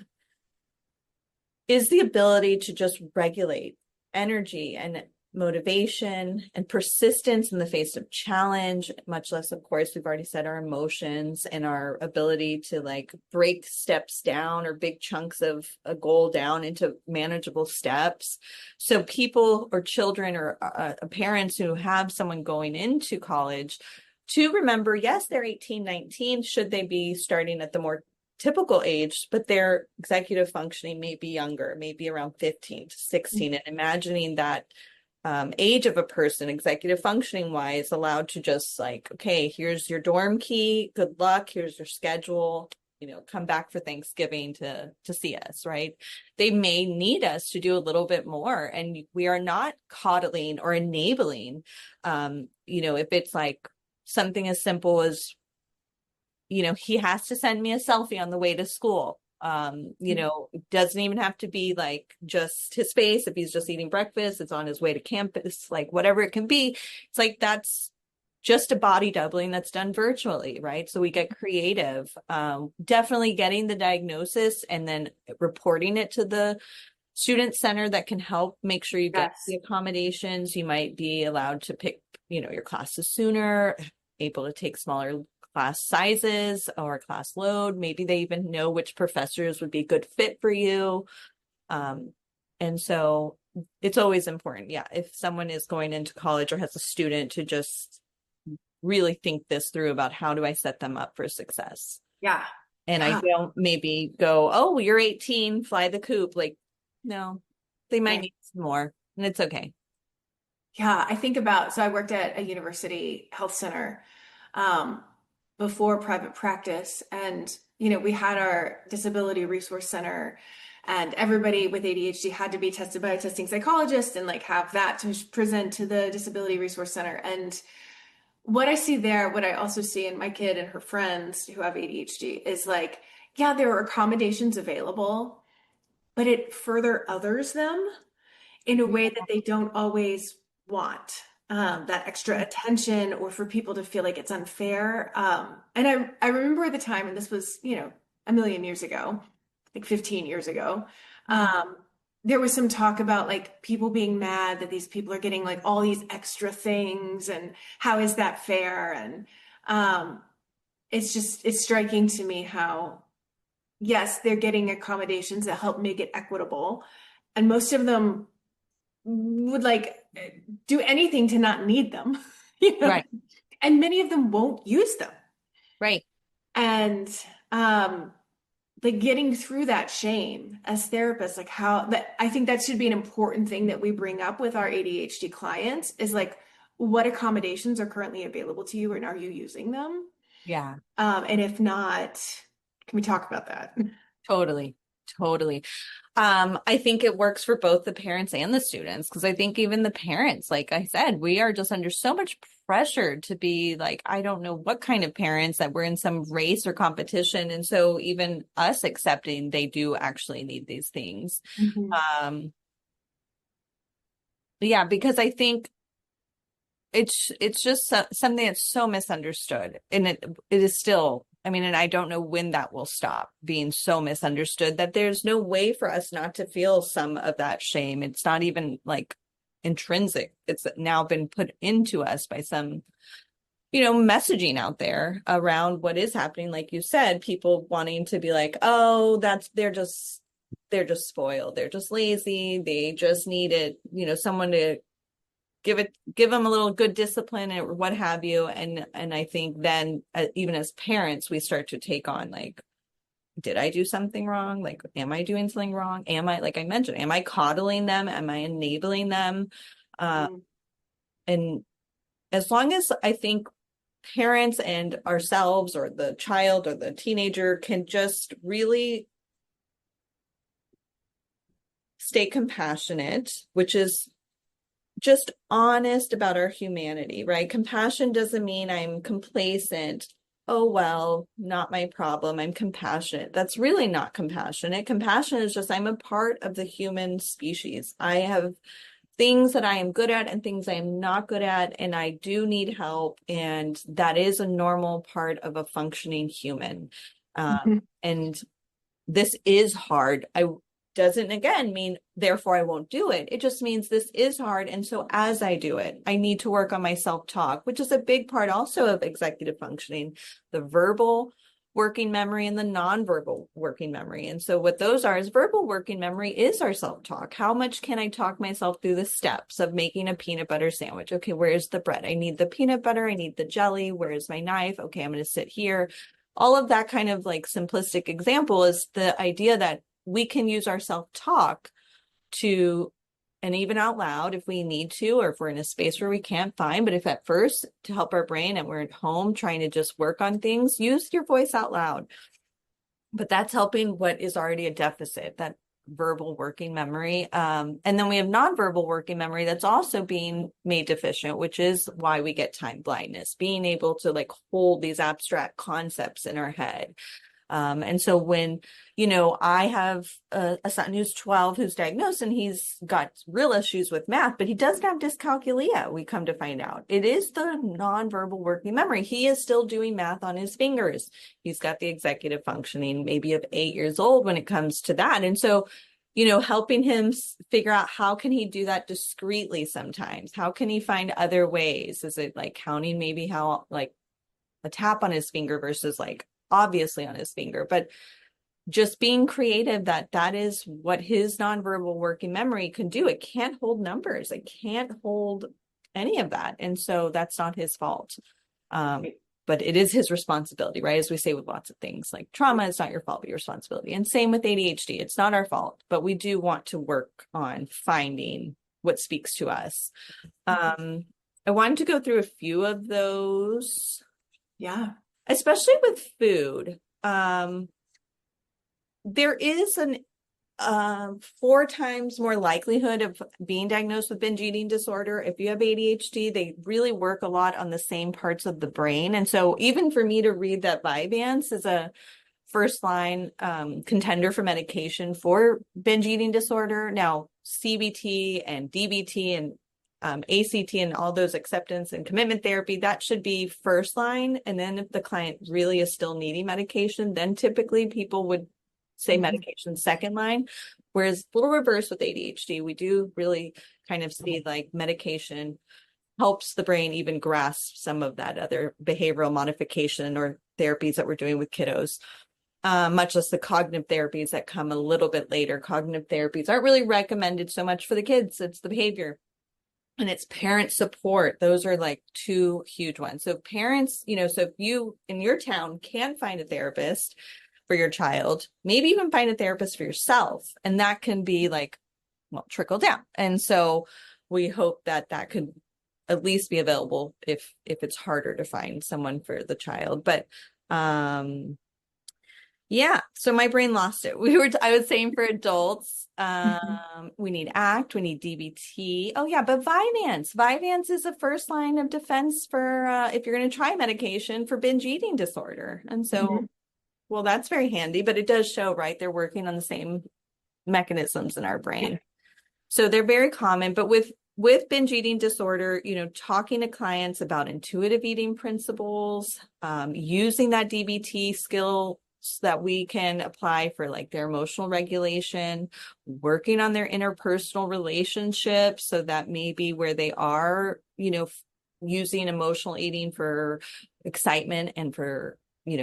Speaker 2: ability to just regulate energy and motivation and persistence in the face of challenge, much less, of course, we've already said our emotions and our ability to like break steps down or big chunks of a goal down into manageable steps. So people or children or parents who have someone going into college to remember, yes, they're 18, 19. Should they be starting at the more typical age, but their executive functioning may be younger, maybe around 15 to 16, and imagining that age of a person, executive functioning wise, allowed to just like, okay, here's your dorm key, good luck, here's your schedule, come back for Thanksgiving to see us, right? They may need us to do a little bit more, and we are not coddling or enabling. If it's like something as simple as, he has to send me a selfie on the way to school. It doesn't even have to be like just his face. If he's just eating breakfast, it's on his way to campus, like whatever it can be. It's like, that's just a body doubling that's done virtually, right? So we get creative. Definitely getting the diagnosis and then reporting it to the student center that can help make sure you get the accommodations. You might be allowed to pick, your classes sooner, able to take smaller class sizes or class load. Maybe they even know which professors would be a good fit for you. And so it's always important. Yeah. If someone is going into college or has a student, to just really think this through about how do I set them up for success?
Speaker 1: Yeah.
Speaker 2: And I don't maybe go, oh, you're 18, fly the coop. Like, no, they might need some more, and it's okay.
Speaker 1: Yeah. I think about, so I worked at a university health center. before private practice, and we had our disability resource center, and everybody with ADHD had to be tested by a testing psychologist and like have that to present to the disability resource center. And what I see there, what I also see in my kid and her friends who have ADHD is like, yeah, there are accommodations available, but it further others them in a way that they don't always want. That extra attention, or for people to feel like it's unfair. And I remember the time, and this was, a million years ago, like 15 years ago. Um, there was some talk about like people being mad that these people are getting like all these extra things, and how is that fair? And it's striking to me how, yes, they're getting accommodations that help make it equitable. And most of them would like do anything to not need them, you know,
Speaker 2: Right.
Speaker 1: and many of them won't use them.
Speaker 2: Right.
Speaker 1: And um, like getting through that shame as therapists, like how that I think that should be an important thing that we bring up with our ADHD clients is like, what accommodations are currently available to you, and are you using them?
Speaker 2: Yeah.
Speaker 1: And if not, can we talk about that?
Speaker 2: Totally. Totally. I think it works for both the parents and the students, because I think even the parents, like I said, we are just under so much pressure to be like, I don't know what kind of parents, that we're in some race or competition. And so even us accepting they do actually need these things.
Speaker 1: Mhm.
Speaker 2: Um, yeah, because I think it's just something that's so misunderstood, and it is still, I mean, and I don't know when that will stop being so misunderstood, that there's no way for us not to feel some of that shame. It's not even like intrinsic. It's now been put into us by some, messaging out there around what is happening. Like you said, people wanting to be like, oh, they're just spoiled. They're just lazy. They just need it, someone to give them a little good discipline or what have you. And I think then even as parents, we start to take on like, did I do something wrong? Like, am I doing something wrong? Am I, like I mentioned, am I coddling them? Am I enabling them? Uh,
Speaker 1: Mhm.
Speaker 2: and as long as I think parents and ourselves, or the child or the teenager, can just really stay compassionate, which is just honest about our humanity, right? Compassion doesn't mean I'm complacent. Oh, well, not my problem. I'm compassionate. That's really not compassionate. Compassion is just, I'm a part of the human species. I have things that I am good at and things I am not good at, and I do need help. And that is a normal part of a functioning human.
Speaker 1: Mhm.
Speaker 2: And this is hard. I doesn't again mean therefore I won't do it. It just means this is hard. And so as I do it, I need to work on my self-talk, which is a big part also of executive functioning, the verbal working memory and the nonverbal working memory. And so what those are is verbal working memory is our self-talk. How much can I talk myself through the steps of making a peanut butter sandwich? Okay, where's the bread? I need the peanut butter. I need the jelly. Where's my knife? Okay, I'm going to sit here. All of that kind of like simplistic example is the idea that we can use our self-talk to, and even out loud if we need to, or if we're in a space where we can't find, but if at first to help our brain and we're at home trying to just work on things, use your voice out loud. But that's helping what is already a deficit, that verbal working memory. And then we have nonverbal working memory that's also being made deficient, which is why we get time blindness, being able to like hold these abstract concepts in our head. And so when, I have a son who's 12, who's diagnosed, and he's got real issues with math, but he doesn't have dyscalculia, we come to find out. It is the nonverbal working memory. He is still doing math on his fingers. He's got the executive functioning maybe of 8 years old when it comes to that. And so, helping him figure out how can he do that discreetly sometimes? How can he find other ways? Is it like counting maybe how like a tap on his finger versus like obviously on his finger, but just being creative, that is what his nonverbal working memory can do. It can't hold numbers. It can't hold any of that. And so that's not his fault. But it is his responsibility, right? As we say with lots of things, like trauma is not your fault, but your responsibility. And same with ADHD. It's not our fault, but we do want to work on finding what speaks to us. I wanted to go through a few of those.
Speaker 1: Yeah.
Speaker 2: especially with food. There is an 4 times more likelihood of being diagnosed with binge eating disorder. If you have ADHD, they really work a lot on the same parts of the brain. And so even for me to read that Vyvanse is a first line contender for medication for binge eating disorder. Now, CBT and DBT and ACT and all those acceptance and commitment therapy, that should be first line. And then if the client really is still needing medication, then typically people would say medication second line. Whereas a little reverse with ADHD, we do really kind of see like medication helps the brain even grasp some of that other behavioral modification or therapies that we're doing with kiddos. Much less the cognitive therapies that come a little bit later. Cognitive therapies aren't really recommended so much for the kids. It's the behavior. And it's parent support. Those are like 2 huge ones. So parents, so if you in your town can find a therapist for your child, maybe even find a therapist for yourself. And that can be like, well, trickle down. And so we hope that that could at least be available if it's harder to find someone for the child. But yeah, so my brain lost it. I was saying for adults, we need ACT, we need DBT. Oh yeah, but Vyvanse is a first line of defense for if you're going to try medication for binge eating disorder. And so, well, that's very handy, but it does show, right? They're working on the same mechanisms in our brain. So they're very common, but with binge eating disorder, talking to clients about intuitive eating principles, using that DBT skill that we can apply for like their emotional regulation, working on their interpersonal relationships. So that maybe where they are, using emotional eating for excitement and for,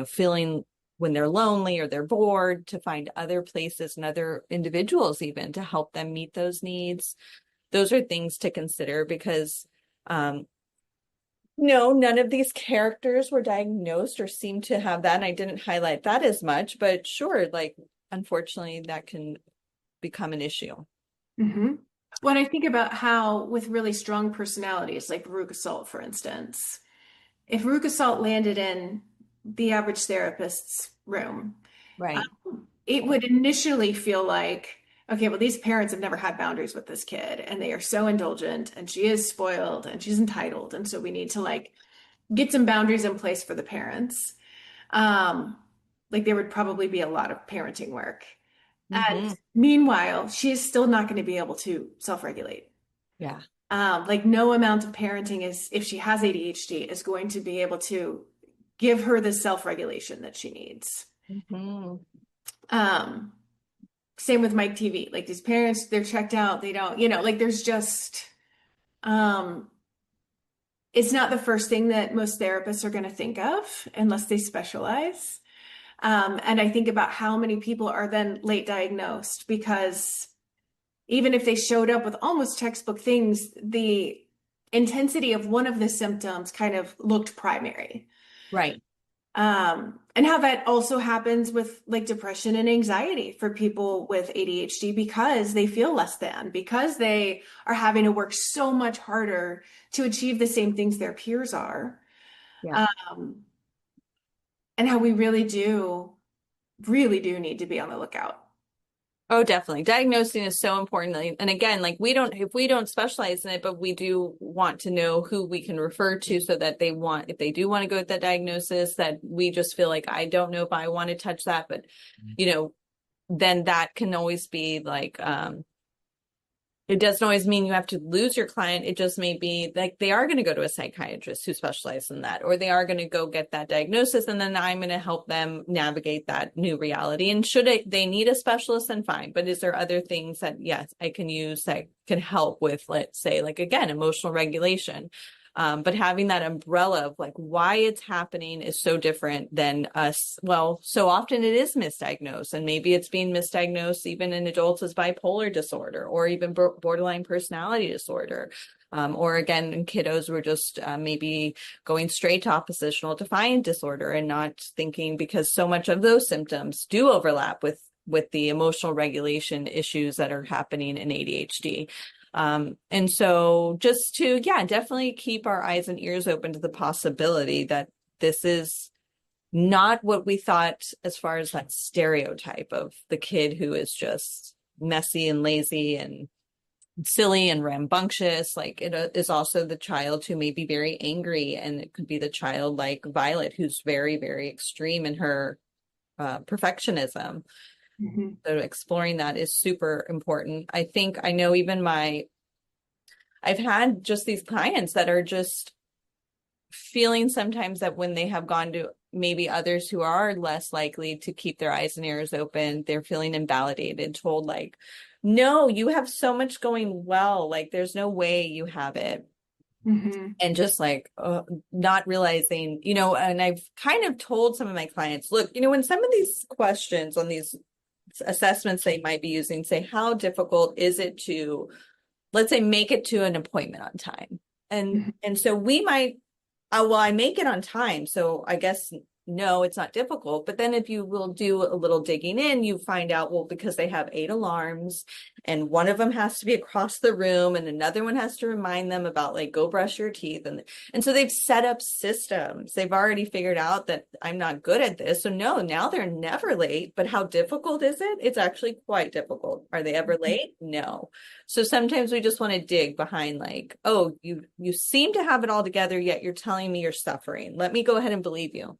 Speaker 2: feeling when they're lonely or they're bored, to find other places and other individuals even to help them meet those needs. Those are things to consider because, no, none of these characters were diagnosed or seem to have that. And I didn't highlight that as much, but sure, like, unfortunately, that can become an issue.
Speaker 1: When I think about how with really strong personalities, like Veruca Salt, for instance, if Veruca Salt landed in the average therapist's room,
Speaker 2: Right.
Speaker 1: It would initially feel like, okay, well, these parents have never had boundaries with this kid, and they are so indulgent, and she is spoiled, and she's entitled, and so we need to like get some boundaries in place for the parents. Like there would probably be a lot of parenting work. And meanwhile, she is still not going to be able to self-regulate.
Speaker 2: Yeah.
Speaker 1: Like no amount of parenting is, if she has ADHD, is going to be able to give her the self-regulation that she needs. Same with Mike Teevee. Like these parents, they're checked out. They don't, like there's just, it's not the first thing that most therapists are going to think of unless they specialize. And I think about how many people are then late diagnosed because even if they showed up with almost textbook things, the intensity of one of the symptoms kind of looked primary.
Speaker 2: Right.
Speaker 1: And how that also happens with like depression and anxiety for people with ADHD because they feel less than, because they are having to work so much harder to achieve the same things their peers are.
Speaker 2: Yeah.
Speaker 1: And how we really do need to be on the lookout.
Speaker 2: Oh, definitely. Diagnosing is so important. And again, like if we don't specialize in it, but we do want to know who we can refer to so that if they do want to go with that diagnosis, that we just feel like, I don't know if I want to touch that, but then that can always be like, it doesn't always mean you have to lose your client. It just may be like they are going to go to a psychiatrist who specializes in that, or they are going to go get that diagnosis. And then I'm going to help them navigate that new reality. And they need a specialist, then fine. But is there other things that, yes, I can use that can help with, let's say, like, again, emotional regulation. But having that umbrella of like why it's happening is so different than us. Well, so often it is misdiagnosed, and maybe it's being misdiagnosed even in adults as bipolar disorder or even borderline personality disorder. Or again, in kiddos, we're just maybe going straight to oppositional defiant disorder and not thinking, because so much of those symptoms do overlap with the emotional regulation issues that are happening in ADHD. And so just to, definitely keep our eyes and ears open to the possibility that this is not what we thought as far as that stereotype of the kid who is just messy and lazy and silly and rambunctious. Like it is also the child who may be very angry, and it could be the child like Violet who's very, very extreme in her perfectionism.
Speaker 1: Mhm.
Speaker 2: So exploring that is super important. I think I know even I've had just these clients that are just feeling sometimes that when they have gone to maybe others who are less likely to keep their eyes and ears open, they're feeling invalidated, told like, no, you have so much going well. Like, there's no way you have it.
Speaker 1: Mhm.
Speaker 2: And just like not realizing, and I've kind of told some of my clients, look, when some of these questions on these assessments they might be using say, how difficult is it to, let's say, make it to an appointment on time? And
Speaker 1: Mhm.
Speaker 2: and so we might, oh, well, I make it on time, so I guess no, it's not difficult. But then if you will do a little digging in, you find out, well, because they have 8 alarms and one of them has to be across the room and another one has to remind them about like, go brush your teeth. And so they've set up systems. They've already figured out that I'm not good at this. So no, now they're never late. But how difficult is it? It's actually quite difficult. Are they ever late? No. So sometimes we just want to dig behind like, oh, you seem to have it all together, yet you're telling me you're suffering. Let me go ahead and believe you.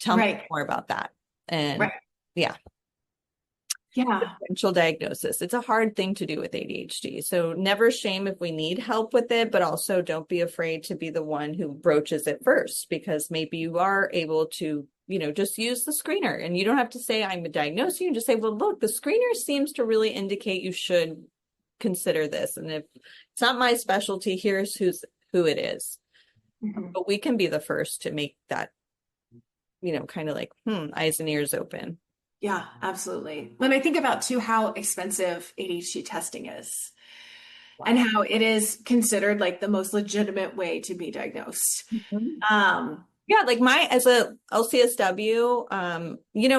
Speaker 2: Tell me
Speaker 1: Right.
Speaker 2: more about that. And
Speaker 1: Right.
Speaker 2: yeah,
Speaker 1: Yeah.
Speaker 2: differential diagnosis. It's a hard thing to do with ADHD. So never shame if we need help with it, but also don't be afraid to be the one who broaches it first, because maybe you are able to, just use the screener and you don't have to say, I'm diagnosing you. Just say, well, look, the screener seems to really indicate you should consider this. And if it's not my specialty, here's who it is.
Speaker 1: Mhm.
Speaker 2: But we can be the first to make that, kind of like, eyes and ears open.
Speaker 1: Yeah, absolutely. When I think about too how expensive ADHD testing is and how it is considered like the most legitimate way to be diagnosed.
Speaker 2: Mhm.
Speaker 1: Um,
Speaker 2: Yeah, like as a LCSW,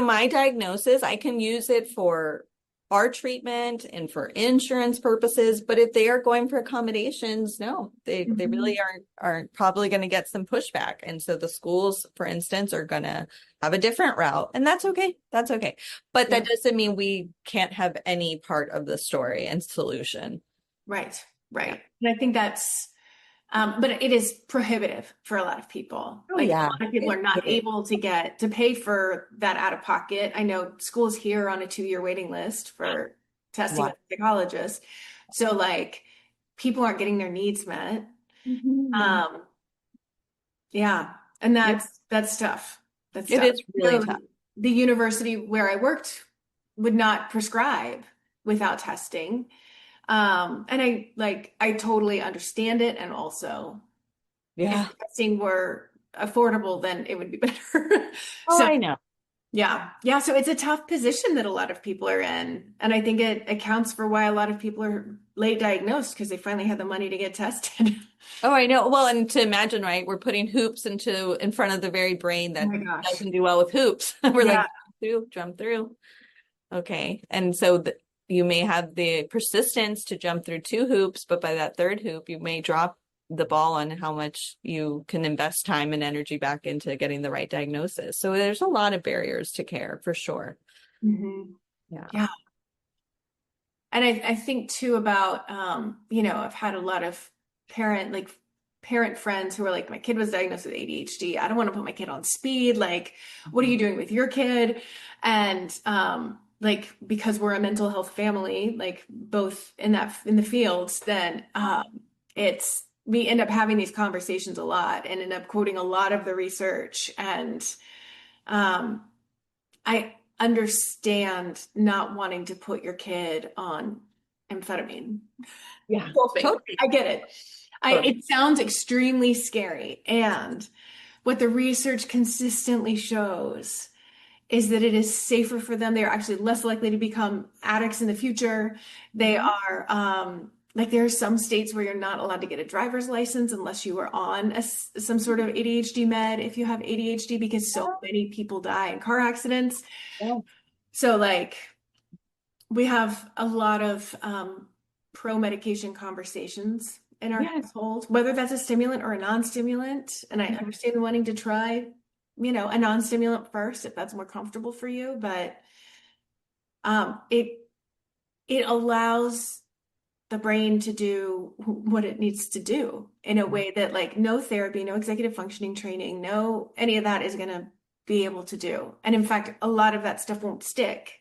Speaker 2: my diagnosis, I can use it for our treatment and for insurance purposes. But if they are going for accommodations, no, they
Speaker 1: mhm.
Speaker 2: really aren't probably going to get some pushback. And so the schools, for instance, are going to have a different route, and that's okay. That's okay. But that
Speaker 1: Yeah,
Speaker 2: doesn't mean we can't have any part of the story and solution.
Speaker 1: right,
Speaker 2: Yeah.
Speaker 1: right. And I think that's but it is prohibitive for a lot of people.
Speaker 2: Oh
Speaker 1: Like a
Speaker 2: yeah.
Speaker 1: lot of people are not able to get to pay for that out of pocket. I know schools here on a 2-year waiting list for testing
Speaker 2: Wow.
Speaker 1: with a psychologist. So like people aren't getting their needs met.
Speaker 2: Mhm.
Speaker 1: Um, yeah, and
Speaker 2: Yep.
Speaker 1: that's tough. That's
Speaker 2: It
Speaker 1: tough.
Speaker 2: is really tough.
Speaker 1: The university where I worked would not prescribe without testing. And I totally understand it. And also, if
Speaker 2: Yeah.
Speaker 1: testing were affordable, then it would be better.
Speaker 2: Oh,
Speaker 1: So
Speaker 2: I know.
Speaker 1: yeah, yeah. So it's a tough position that a lot of people are in, and I think it accounts for why a lot of people are late diagnosed because they finally had the money to get tested.
Speaker 2: Oh, I know. Well, and to imagine, right? We're putting hoops in front of the very brain
Speaker 1: Oh
Speaker 2: that
Speaker 1: my gosh.
Speaker 2: doesn't do well with hoops. We're
Speaker 1: Yeah.
Speaker 2: like, jump through. Okay. And so you may have the persistence to jump through 2 hoops, but by that 3rd hoop, you may drop the ball on how much you can invest time and energy back into getting the right diagnosis. So there's a lot of barriers to care for sure.
Speaker 1: Hmm.
Speaker 2: Yeah.
Speaker 1: Yeah. And I think too about, I've had a lot of parent friends who are like, my kid was diagnosed with ADHD. I don't want to put my kid on speed. Like, what are you doing with your kid? And like, because we're a mental health family, like both in the fields, then we end up having these conversations a lot and end up quoting a lot of the research. And um, I understand not wanting to put your kid on amphetamine.
Speaker 2: Yeah.
Speaker 1: Sulfate.
Speaker 2: Totally.
Speaker 1: I get it.
Speaker 2: Totally.
Speaker 1: It sounds extremely scary. And what the research consistently shows is that it is safer for them. They're actually less likely to become addicts in the future. They
Speaker 2: Mhm.
Speaker 1: are, like there are some states where you're not allowed to get a driver's license unless you are on some sort of ADHD med if you have ADHD because so many people die in car accidents.
Speaker 2: Yeah.
Speaker 1: So like we have a lot of pro medication conversations in our
Speaker 2: Yeah.
Speaker 1: household, whether that's a stimulant or a non-stimulant. And I understand wanting to try. a non-stimulant first if that's more comfortable for you, but it allows the brain to do what it needs to do in a way that like no therapy, no executive functioning training, no any of that is going to be able to do. And in fact, a lot of that stuff won't stick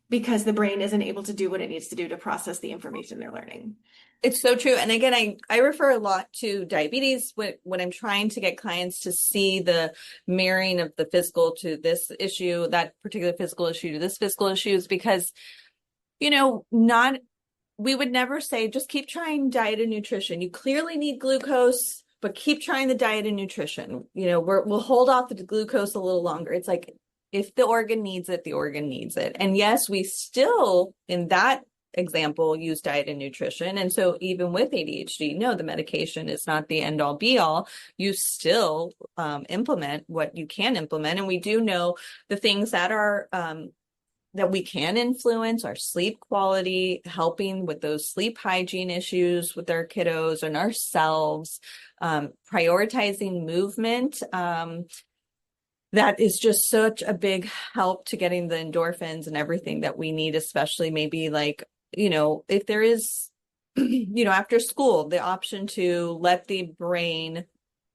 Speaker 1: because the brain isn't able to do what it needs to do to process the information they're learning.
Speaker 2: It's so true. And again, I refer a lot to diabetes when I'm trying to get clients to see the marrying of the physical to this issue, that particular physical issue to this physical issue, is because, not, we would never say, just keep trying diet and nutrition. You clearly need glucose, but keep trying the diet and nutrition. We'll hold off the glucose a little longer. It's like, if the organ needs it, the organ needs it. And yes, we still, in that example, use diet and nutrition. And so even with ADHD, no, the medication is not the end all be all. You still implement what you can implement. And we do know the things that are that we can influence our sleep quality, helping with those sleep hygiene issues with our kiddos and ourselves, prioritizing movement. That is just such a big help to getting the endorphins and everything that we need, especially maybe like, if there is, after school, the option to let the brain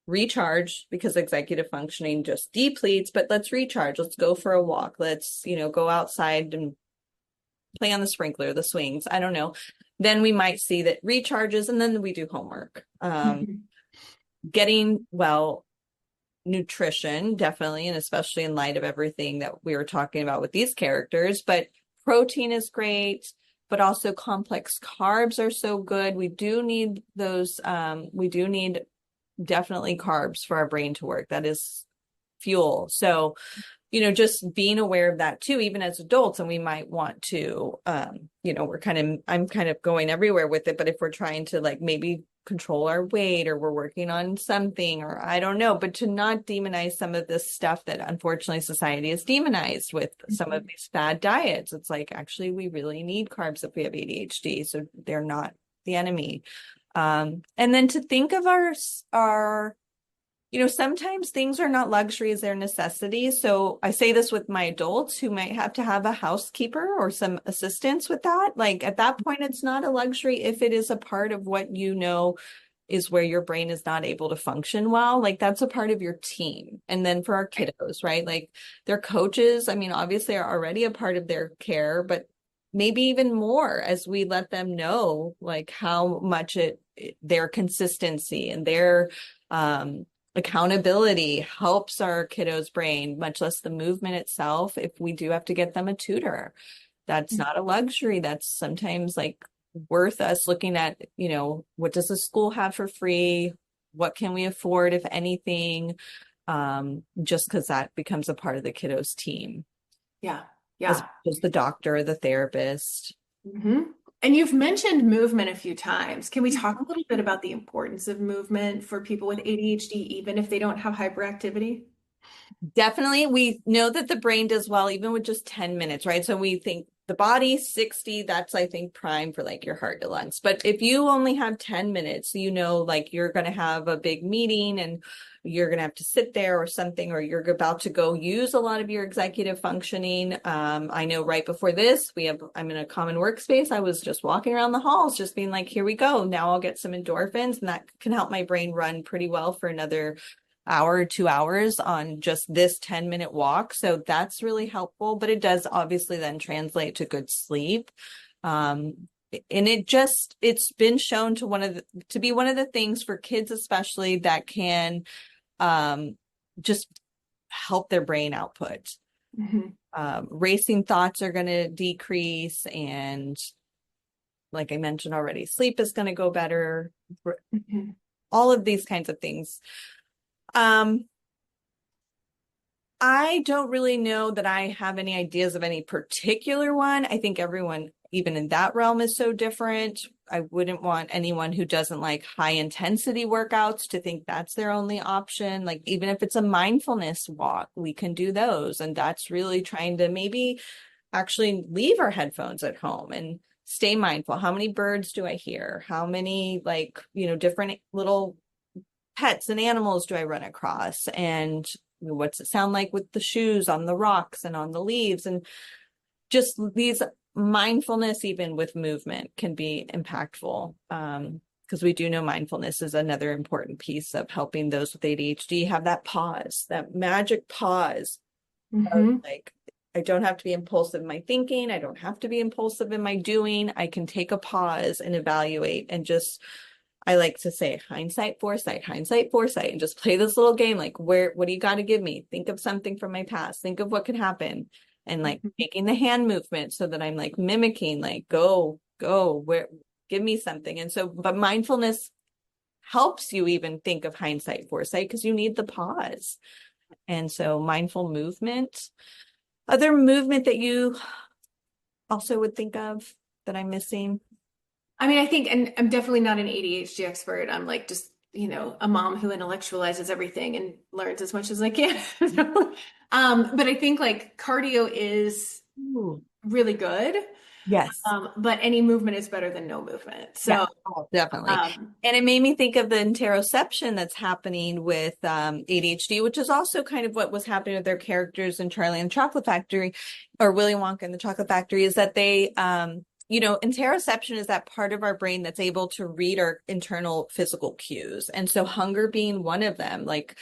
Speaker 2: recharge because executive functioning just depletes, but let's recharge. Let's go for a walk. Let's, go outside and play on the sprinkler, the swings. I don't know. Then we might see that recharges, and then we do homework. Getting nutrition, definitely, and especially in light of everything that we were talking about with these characters, but protein is great. But also complex carbs are so good. We do need those. We do need definitely carbs for our brain to work. That is fuel. So, just being aware of that too, even as adults, and we might want to, I'm kind of going everywhere with it, but if we're trying to like maybe control our weight or we're working on something, or I don't know, but to not demonize some of this stuff that unfortunately society has demonized with some of these fad diets. It's like, actually, we really need carbs if we have ADHD. So they're not the enemy. And then to think of our, sometimes things are not luxuries, they're necessities. So I say this with my adults who might have to have a housekeeper or some assistance with that. Like at that point, it's not a luxury if it is a part of what is where your brain is not able to function well. Like that's a part of your team. And then for our kiddos, right? Like their coaches, I mean, obviously are already a part of their care, but maybe even more as we let them know like how much their consistency and their, accountability helps our kiddos' brain, much less the movement itself. If we do have to get them a tutor, that's not a luxury. That's sometimes like worth us looking at, what does the school have for free? What can we afford, if anything? Just because that becomes a part of the kiddos' team.
Speaker 1: Yeah.
Speaker 2: As
Speaker 1: Yeah.
Speaker 2: well as the doctor, the therapist.
Speaker 1: And you've mentioned movement a few times. Can we talk a little bit about the importance of movement for people with ADHD, even if they don't have hyperactivity?
Speaker 2: Definitely. We know that the brain does well, even with just 10 minutes, right? So we think the body 60, that's, I think, prime for like your heart to lungs. But if you only have 10 minutes, like you're going to have a big meeting and you're going to have to sit there or something, or you're about to go use a lot of your executive functioning. I know right before this, I'm in a common workspace. I was just walking around the halls, just being like, here we go. Now I'll get some endorphins, and that can help my brain run pretty well for another hour or 2 hours on just this 10-minute walk. So that's really helpful, but it does obviously then translate to good sleep. And it's been shown to be one of the things for kids, especially, that can just help their brain output. Racing thoughts are going to decrease. And like I mentioned already, sleep is going to go better. All of these kinds of things. I don't really know that I have any ideas of any particular one. I think everyone, even in that realm, is so different. I wouldn't want anyone who doesn't like high intensity workouts to think that's their only option. Like even if it's a mindfulness walk, we can do those. And that's really trying to maybe actually leave our headphones at home and stay mindful. How many birds do I hear? How many different little pets and animals do I run across? And what's it sound like with the shoes on the rocks and on the leaves, and just these mindfulness, even with movement, can be impactful. Because we do know mindfulness is another important piece of helping those with ADHD have that pause, that magic pause of
Speaker 1: Hmm.
Speaker 2: like, I don't have to be impulsive in my thinking. I don't have to be impulsive in my doing. I can take a pause and evaluate and just, I like to say hindsight, foresight, and just play this little game. Like, what do you got to give me? Think of something from my past. Think of what could happen. And like making the hand movement so that I'm like mimicking, like, go, where, give me something. And so, but mindfulness helps you even think of hindsight, foresight, because you need the pause. And so mindful movement, other movement that you also would think of that I'm missing.
Speaker 1: I mean, I think, and I'm definitely not an ADHD expert. I'm like just, a mom who intellectualizes everything and learns as much as I can. But I think like cardio is
Speaker 2: Ooh,
Speaker 1: really good.
Speaker 2: yes.
Speaker 1: But any movement is better than no movement.
Speaker 2: Yeah,
Speaker 1: So,
Speaker 2: oh, definitely.
Speaker 1: um,
Speaker 2: And it made me think of the interoception that's happening with ADHD, which is also kind of what was happening with their characters in Charlie and the Chocolate Factory, or Willy Wonka and the Chocolate Factory, is that they, interoception is that part of our brain that's able to read our internal physical cues. And so hunger being one of them, like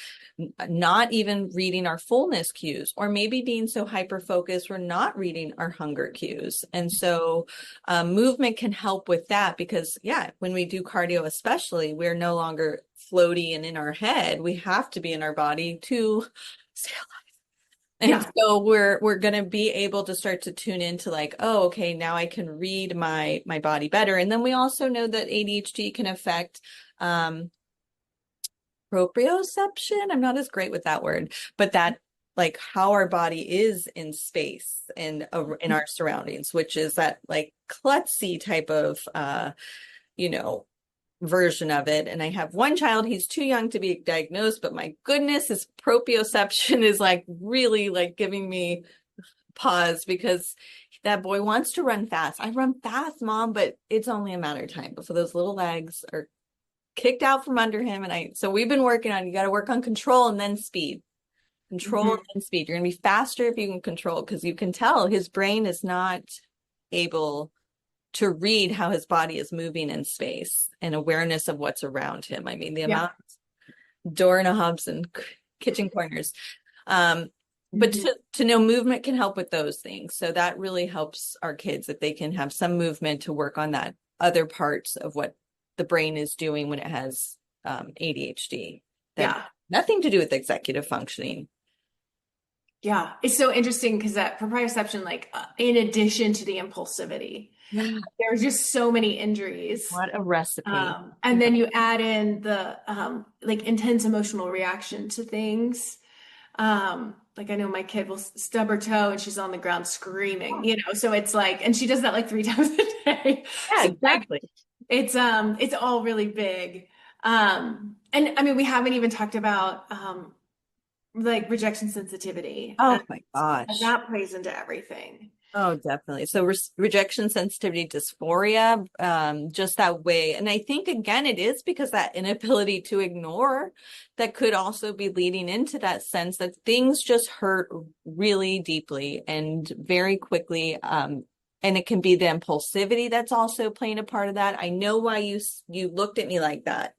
Speaker 2: not even reading our fullness cues, or maybe being so hyper focused, we're not reading our hunger cues. And so movement can help with that because, yeah, when we do cardio, especially, we're no longer floaty and in our head. We have to be in our body to stay alive. And
Speaker 1: yeah.
Speaker 2: so we're going to be able to start to tune into like, oh, okay, now I can read my body better. And then we also know that ADHD can affect proprioception. I'm not as great with that word, but that like how our body is in space and in our surroundings, which is that like klutzy type of you know version of it. And I have one child, he's too young to be diagnosed, but my goodness, his proprioception is like really like giving me pause because that boy wants to run fast. I run fast, mom, but it's only a matter of time before those little legs are kicked out from under him. And so we've been working on, you got to work on control and then speed. Control
Speaker 1: Mhm.
Speaker 2: and speed. You're going to be faster if you can control, because you can tell his brain is not able to read how his body is moving in space and awareness of what's around him. I mean, the
Speaker 1: Yeah.
Speaker 2: amount of doorknobs and kitchen corners. Um, but
Speaker 1: Mhm.
Speaker 2: to know movement can help with those things. So that really helps our kids if they can have some movement to work on that other parts of what the brain is doing when it has ADHD. That
Speaker 1: Yeah.
Speaker 2: nothing to do with executive functioning.
Speaker 1: Yeah. It's so interesting because that proprioception, like, in addition to the impulsivity,
Speaker 2: Yeah.
Speaker 1: there's just so many injuries.
Speaker 2: What a recipe.
Speaker 1: And then you add in the like intense emotional reaction to things. Like I know my kid will stub her toe and she's on the ground screaming, so it's like, and she does that like 3 times a day.
Speaker 2: Yeah,
Speaker 1: So like
Speaker 2: exactly.
Speaker 1: it's all really big. And I mean, we haven't even talked about like rejection sensitivity,
Speaker 2: Oh
Speaker 1: and
Speaker 2: my gosh.
Speaker 1: that plays into everything.
Speaker 2: Oh, definitely. So rejection sensitivity dysphoria, just that way. And I think again, it is because that inability to ignore that could also be leading into that sense that things just hurt really deeply and very quickly. And it can be the impulsivity that's also playing a part of that. I know why you looked at me like that.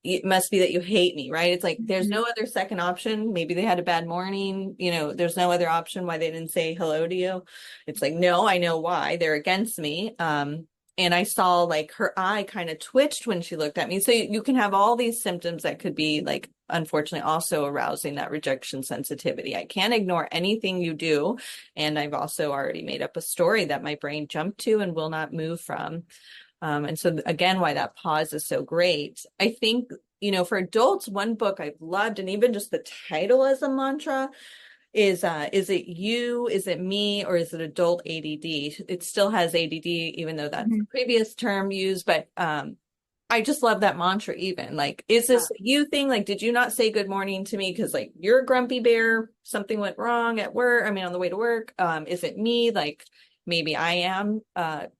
Speaker 2: It must be that you hate me, right? It's like there's
Speaker 1: Mhm.
Speaker 2: no other second option. Maybe they had a bad morning, there's no other option why they didn't say hello to you. It's like, no, I know why they're against me. And I saw like her eye kind of twitched when she looked at me. So you can have all these symptoms that could be like, unfortunately, also arousing that rejection sensitivity. I can't ignore anything you do. And I've also already made up a story that my brain jumped to and will not move from. And so again, why that pause is so great. I think, for adults, one book I've loved, and even just the title as a mantra is it you, is it me, or is it adult ADD? It still has ADD, even though that's the
Speaker 1: Mhm.
Speaker 2: previous term used, but I just love that mantra even. Like, is
Speaker 1: Yeah.
Speaker 2: this a you thing? Like, did you not say good morning to me? Because like you're a grumpy bear, something went wrong at work. I mean, on the way to work. Is it me? Like maybe I am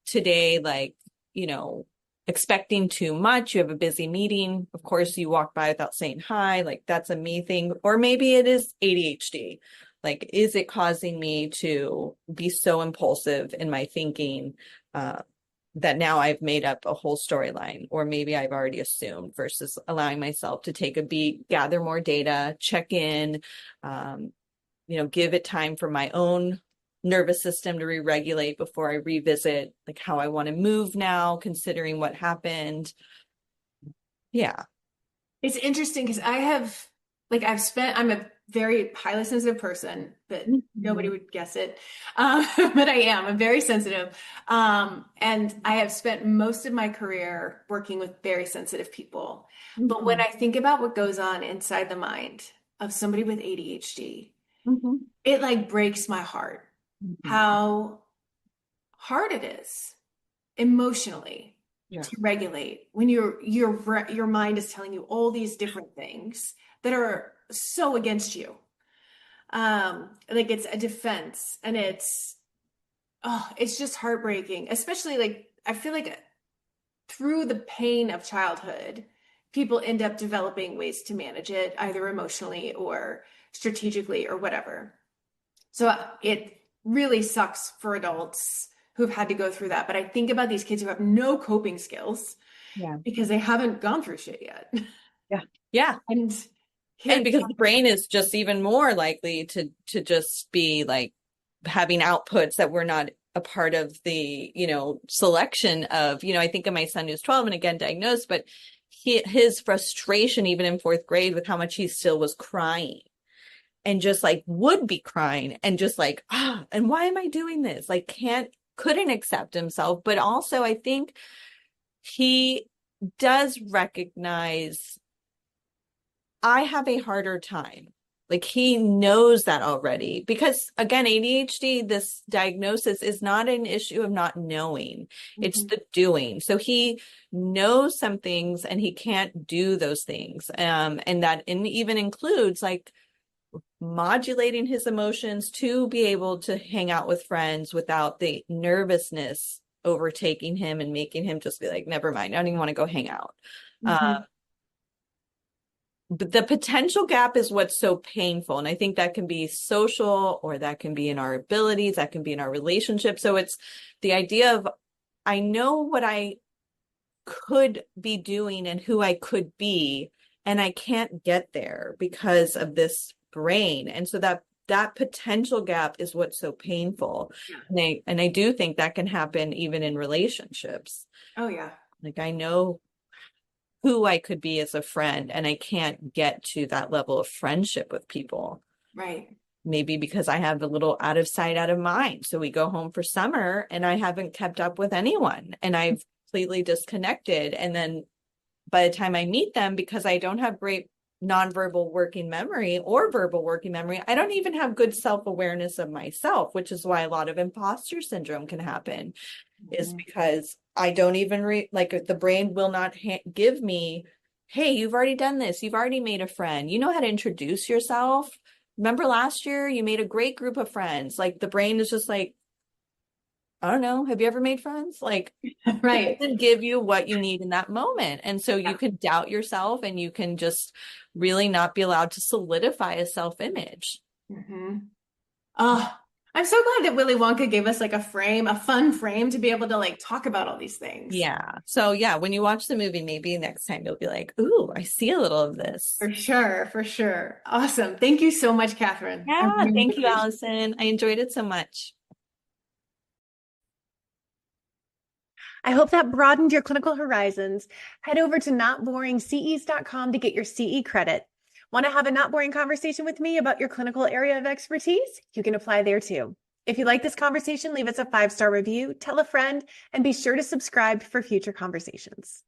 Speaker 2: today, like, you know, expecting too much. You have a busy meeting. Of course, you walk by without saying hi. Like that's a me thing. Or maybe it is ADHD. Like, is it causing me to be so impulsive in my thinking that now I've made up a whole storyline, or maybe I've already assumed, versus allowing myself to take a beat, gather more data, check in, give it time for my own nervous system to re-regulate before I revisit like how I want to move now, considering what happened. Yeah.
Speaker 1: It's interesting because I'm a very highly sensitive person, but nobody would guess it. But I'm very sensitive. And I have spent most of my career working with very sensitive people. But when I think about what goes on inside the mind of somebody with ADHD, it like breaks my heart how hard it is emotionally to regulate when your mind is telling you all these different things that are so against you. Like it's a defense, and it's just heartbreaking, especially like I feel like through the pain of childhood, people end up developing ways to manage it, either emotionally or strategically or whatever. So it really sucks for adults who've had to go through that. But I think about these kids who have no coping skills because they haven't gone through shit yet.
Speaker 2: Yeah. Yeah.
Speaker 1: And
Speaker 2: because the brain is just even more likely to just be like having outputs that were not a part of the, selection of, I think of my son who's 12 and again diagnosed, but his frustration, even in fourth grade, with how much he still was crying. And just like would be crying and just like, and why am I doing this? Like couldn't accept himself. But also I think he does recognize I have a harder time. Like he knows that already because again, ADHD, this diagnosis is not an issue of not knowing. It's the doing. So he knows some things and he can't do those things. And that even includes like modulating his emotions to be able to hang out with friends without the nervousness overtaking him and making him just be like, never mind, I don't even want to go hang out. But the potential gap is what's so painful. And I think that can be social, or that can be in our abilities, that can be in our relationship. So it's the idea of, I know what I could be doing and who I could be, and I can't get there because of this brain. And so that potential gap is what's so painful. And I do think that can happen even in relationships.
Speaker 1: Oh yeah.
Speaker 2: Like I know who I could be as a friend, and I can't get to that level of friendship with people.
Speaker 1: Right.
Speaker 2: Maybe because I have a little out of sight, out of mind. So we go home for summer and I haven't kept up with anyone and I've completely disconnected. And then by the time I meet them, because I don't have great nonverbal working memory or verbal working memory, I don't even have good self-awareness of myself, which is why a lot of imposter syndrome can happen, is because I don't even like the brain will not give me, hey, you've already done this. You've already made a friend. You know how to introduce yourself. Remember last year you made a great group of friends. Like the brain is just like, I don't know. Have you ever made friends? Like,
Speaker 1: right.
Speaker 2: It doesn't give you what you need in that moment. And so you can doubt yourself and you can just really not be allowed to solidify a self-image.
Speaker 1: Oh, I'm so glad that Willy Wonka gave us like a fun frame to be able to like talk about all these things.
Speaker 2: Yeah. So yeah, when you watch the movie, maybe next time you'll be like, ooh, I see a little of this.
Speaker 1: For sure. For sure. Awesome. Thank you so much, Kathryn.
Speaker 2: Yeah. Thank you, Allison. I enjoyed it so much.
Speaker 1: I hope that broadened your clinical horizons. Head over to notboringces.com to get your CE credit. Want to have a not boring conversation with me about your clinical area of expertise? You can apply there too. If you like this conversation, leave us a 5-star review, tell a friend, and be sure to subscribe for future conversations.